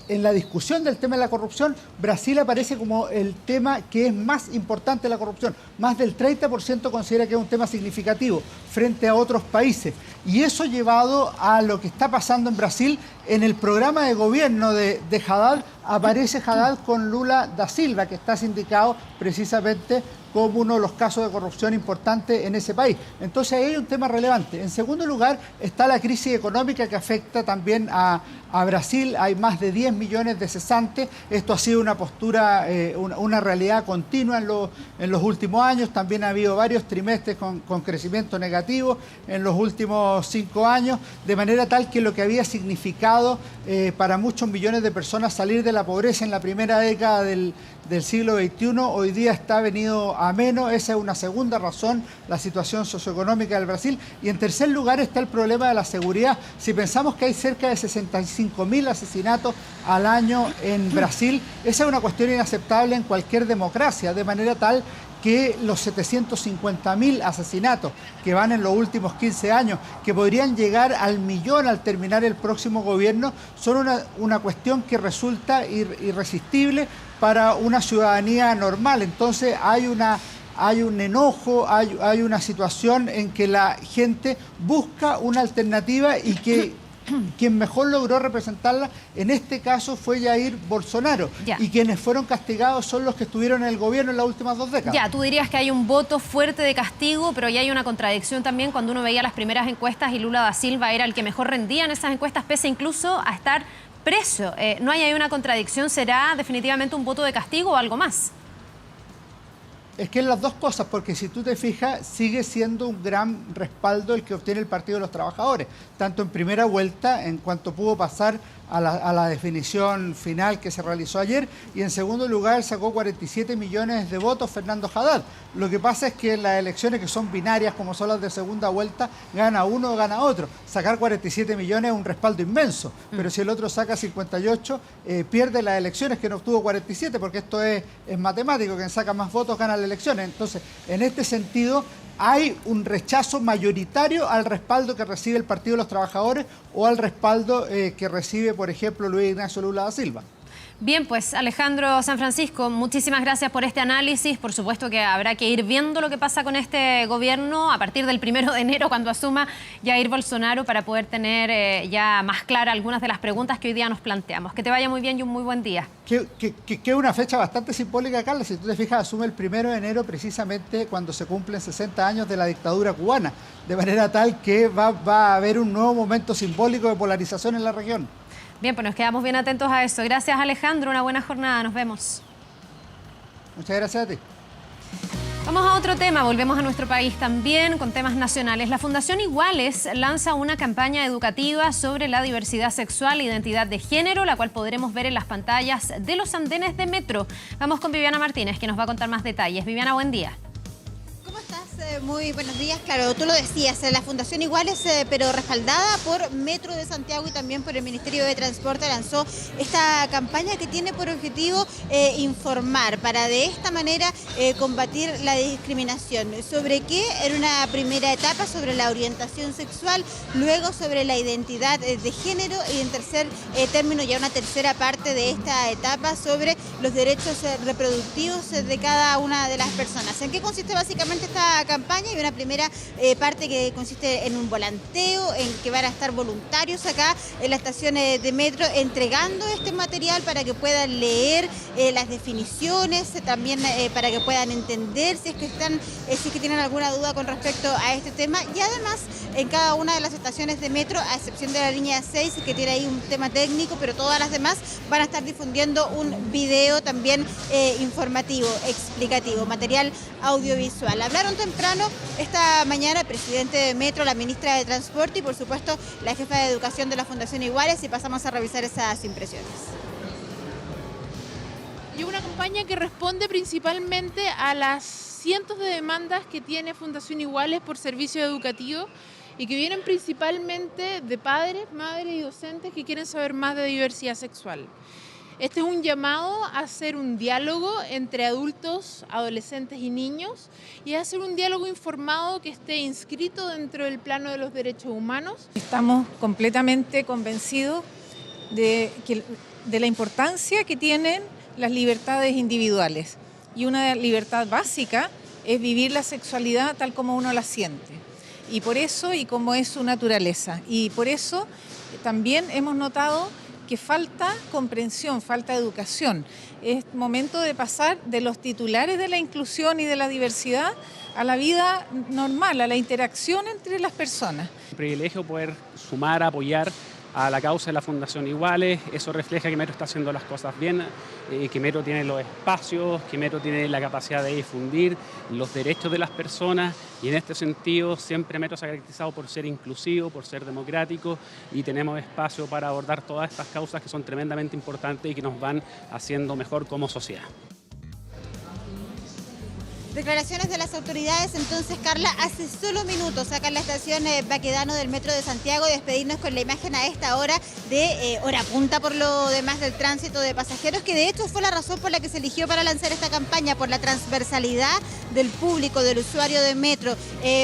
[SPEAKER 6] la discusión del tema de la corrupción, Brasil aparece como el tema que es más importante de la corrupción. Más del 30% considera que es un tema significativo frente a otros países. Y eso llevado a lo que está pasando en Brasil, en el programa de gobierno de Haddad, aparece Haddad con Lula da Silva, que está sindicado precisamente como uno de los casos de corrupción importantes en ese país. Entonces ahí hay un tema relevante. En segundo lugar está la crisis económica que afecta también a Brasil. Hay más de 10 millones de cesantes. Esto ha sido una postura, una realidad continua en los últimos años. También ha habido varios trimestres con crecimiento negativo en los últimos 5 años, de manera tal que lo que había significado para muchos millones de personas salir de la pobreza en la primera década del siglo XXI, hoy día está venido a menos. Esa es una segunda razón, la situación socioeconómica del Brasil. Y en tercer lugar está el problema de la seguridad. Si pensamos que hay cerca de 65.000 asesinatos al año en Brasil, esa es una cuestión inaceptable en cualquier democracia, de manera tal que los 750.000 asesinatos que van en los últimos 15 años, que podrían llegar al millón al terminar el próximo gobierno, son una cuestión que resulta irresistible para una ciudadanía normal. Entonces hay un enojo, hay una situación en que la gente busca una alternativa y que quien mejor logró representarla en este caso fue Jair Bolsonaro. Ya. Y quienes fueron castigados son los que estuvieron en el gobierno en las últimas 2 décadas.
[SPEAKER 2] Ya, tú dirías que hay un voto fuerte de castigo, pero ya hay una contradicción también cuando uno veía las primeras encuestas y Lula da Silva era el que mejor rendía en esas encuestas, pese incluso a estar preso. ¿No hay ahí una contradicción? ¿Será definitivamente un voto de castigo o algo más?
[SPEAKER 6] Es que es las dos cosas, porque si tú te fijas, sigue siendo un gran respaldo el que obtiene el Partido de los Trabajadores, tanto en primera vuelta, en cuanto pudo pasar a la definición final que se realizó ayer, y en segundo lugar sacó 47 millones de votos Fernando Haddad. Lo que pasa es que en las elecciones que son binarias, como son las de segunda vuelta, gana uno o gana otro. Sacar 47 millones es un respaldo inmenso, pero si el otro saca 58, pierde las elecciones, que no obtuvo 47, porque esto es matemático, quien saca más votos gana las elecciones. Entonces, en este sentido, hay un rechazo mayoritario al respaldo que recibe el Partido de los Trabajadores o al respaldo que recibe, por ejemplo, Luis Ignacio Lula da Silva.
[SPEAKER 2] Bien, pues Alejandro San Francisco, muchísimas gracias por este análisis. Por supuesto que habrá que ir viendo lo que pasa con este gobierno a partir del 1 de enero, cuando asuma Jair Bolsonaro, para poder tener ya más claras algunas de las preguntas que hoy día nos planteamos. Que te vaya muy bien y un muy buen día.
[SPEAKER 6] Que es una fecha bastante simbólica, Carla. Si tú te fijas, asume el 1 de enero precisamente cuando se cumplen 60 años de la dictadura cubana, de manera tal que va a haber un nuevo momento simbólico de polarización en la región.
[SPEAKER 2] Bien, pues nos quedamos bien atentos a eso. Gracias, Alejandro. Una buena jornada. Nos vemos.
[SPEAKER 6] Muchas gracias a ti.
[SPEAKER 2] Vamos a otro tema. Volvemos a nuestro país también con temas nacionales. La Fundación Iguales lanza una campaña educativa sobre la diversidad sexual e identidad de género, la cual podremos ver en las pantallas de los andenes de metro. Vamos con Viviana Martínez, que nos va a contar más detalles. Viviana, buen día.
[SPEAKER 7] ¿Cómo estás? Muy buenos días. Claro, tú lo decías, la Fundación Iguales, pero respaldada por Metro de Santiago y también por el Ministerio de Transporte, lanzó esta campaña que tiene por objetivo informar para de esta manera combatir la discriminación. ¿Sobre qué? En una primera etapa sobre la orientación sexual, luego sobre la identidad de género y en tercer término, ya una tercera parte de esta etapa, sobre los derechos reproductivos de cada una de las personas. ¿En qué consiste básicamente esta campaña? Y una primera parte que consiste en un volanteo, en que van a estar voluntarios acá en la estación de metro entregando este material para que puedan leer las definiciones, también para que puedan entender si es que tienen alguna duda con respecto a este tema, y además en cada una de las estaciones de metro, a excepción de la línea 6 que tiene ahí un tema técnico, pero todas las demás van a estar difundiendo un video también informativo, explicativo, material audiovisual. Hablaron temprano esta mañana el presidente de Metro, la ministra de Transporte y por supuesto la jefa de Educación de la Fundación Iguales, y pasamos a revisar esas impresiones.
[SPEAKER 9] Y una campaña que responde principalmente a las cientos de demandas que tiene Fundación Iguales por servicio educativo y que vienen principalmente de padres, madres y docentes que quieren saber más de diversidad sexual. Este es un llamado a hacer un diálogo entre adultos, adolescentes y niños, y a hacer un diálogo informado que esté inscrito dentro del plano de los derechos humanos.
[SPEAKER 10] Estamos completamente convencidos de la importancia que tienen las libertades individuales, y una libertad básica es vivir la sexualidad tal como uno la siente, y por eso, y como es su naturaleza, y por eso también hemos notado que falta comprensión, falta educación. Es momento de pasar de los titulares de la inclusión y de la diversidad a la vida normal, a la interacción entre las personas.
[SPEAKER 24] Un privilegio poder sumar, apoyar a la causa de la Fundación Iguales. Eso refleja que Metro está haciendo las cosas bien, que Metro tiene los espacios, que Metro tiene la capacidad de difundir los derechos de las personas, y en este sentido siempre Metro se ha caracterizado por ser inclusivo, por ser democrático, y tenemos espacio para abordar todas estas causas que son tremendamente importantes y que nos van haciendo mejor como sociedad.
[SPEAKER 7] Declaraciones de las autoridades, entonces, Carla, hace solo minutos acá en la estación Baquedano del Metro de Santiago, y despedirnos con la imagen a esta hora de hora punta por lo demás del tránsito de pasajeros, que de hecho fue la razón por la que se eligió para lanzar esta campaña, por la transversalidad del público, del usuario de Metro,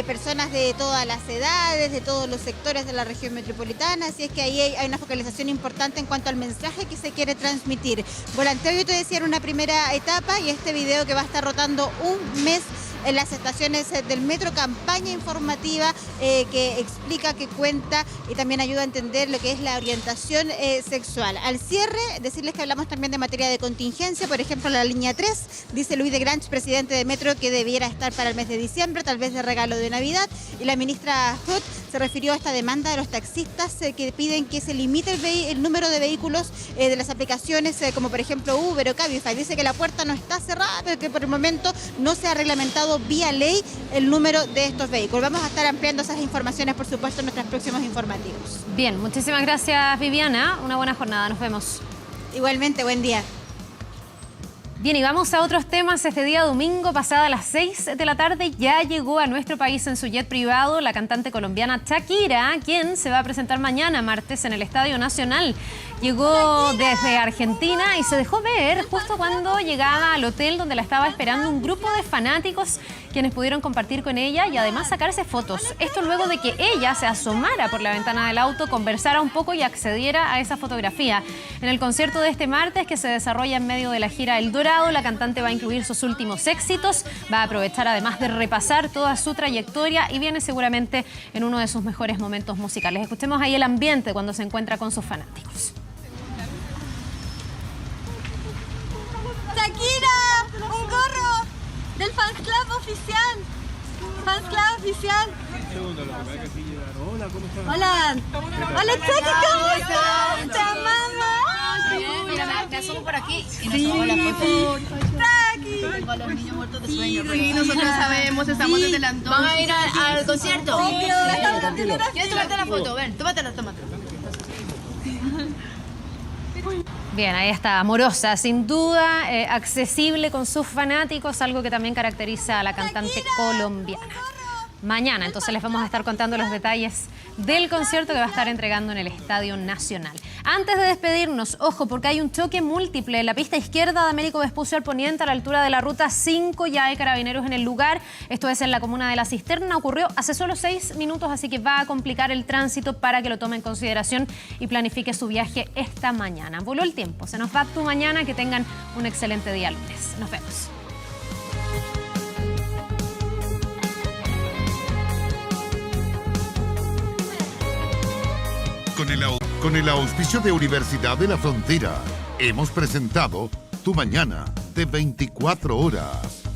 [SPEAKER 7] personas de todas las edades, de todos los sectores de la región metropolitana, así es que ahí hay una focalización importante en cuanto al mensaje que se quiere transmitir. Volanteo, yo te decía, en una primera etapa, y este video que va a estar rotando un mes en las estaciones del metro, campaña informativa que explica, que cuenta y también ayuda a entender lo que es la orientación sexual. Al cierre, decirles que hablamos también de materia de contingencia, por ejemplo, la línea 3, dice Luis de Granch, presidente de Metro, que debiera estar para el mes de diciembre, tal vez de regalo de Navidad, y la ministra Hood se refirió a esta demanda de los taxistas que piden que se limite el número de vehículos de las aplicaciones como por ejemplo Uber o Cabify. Dice que la puerta no está cerrada, pero que por el momento no se ha reglamentado vía ley el número de estos vehículos. Vamos a estar ampliando esas informaciones, por supuesto, en nuestros próximos informativos.
[SPEAKER 2] Bien, muchísimas gracias, Viviana. Una buena jornada, nos vemos.
[SPEAKER 7] Igualmente, buen día.
[SPEAKER 2] Bien, y vamos a otros temas. Este día domingo, pasada las 6 de la tarde, ya llegó a nuestro país en su jet privado la cantante colombiana Shakira, quien se va a presentar mañana, martes, en el Estadio Nacional. Llegó desde Argentina y se dejó ver justo cuando llegaba al hotel donde la estaba esperando un grupo de fanáticos quienes pudieron compartir con ella y además sacarse fotos. Esto luego de que ella se asomara por la ventana del auto, conversara un poco y accediera a esa fotografía. En el concierto de este martes, que se desarrolla en medio de la gira El Dorado, la cantante va a incluir sus últimos éxitos, va a aprovechar además de repasar toda su trayectoria y viene seguramente en uno de sus mejores momentos musicales. Escuchemos ahí el ambiente cuando se encuentra con sus fanáticos.
[SPEAKER 5] ¡Shakira! ¡Un gorro! ¡Del Fans Club oficial! ¡Fans Club oficial!
[SPEAKER 8] Hola, ¿cómo estás?
[SPEAKER 5] ¡Hola! ¡Hola, Shaki! ¿Cómo estás? ¡Te amamos!
[SPEAKER 11] Mira, me asomo por aquí y
[SPEAKER 5] Sí,
[SPEAKER 11] nos tomamos la foto.
[SPEAKER 5] ¡Shaki!
[SPEAKER 11] Tengo a los niños muertos de
[SPEAKER 5] Sí,
[SPEAKER 11] sueño.
[SPEAKER 5] sí,
[SPEAKER 11] nosotros sabemos, estamos desde la entonces. ¿Van a ir al concierto?
[SPEAKER 5] Sí,
[SPEAKER 11] ¿Quieres tomarte la foto? Ven, tómatela.
[SPEAKER 2] Bien, ahí está, amorosa, sin duda, accesible con sus fanáticos, algo que también caracteriza a la cantante colombiana. Mañana, entonces, les vamos a estar contando los detalles del concierto que va a estar entregando en el Estadio Nacional. Antes de despedirnos, ojo, porque hay un choque múltiple en la pista izquierda de Américo Vespucio al poniente, a la altura de la ruta 5. Ya hay carabineros en el lugar. Esto es en la comuna de La Cisterna. Ocurrió hace solo 6 minutos, así que va a complicar el tránsito para que lo tome en consideración y planifique su viaje esta mañana. Voló el tiempo, se nos va tu mañana. Que tengan un excelente día lunes. Nos vemos.
[SPEAKER 1] Con el auspicio de Universidad de la Frontera, hemos presentado Tu Mañana de 24 horas.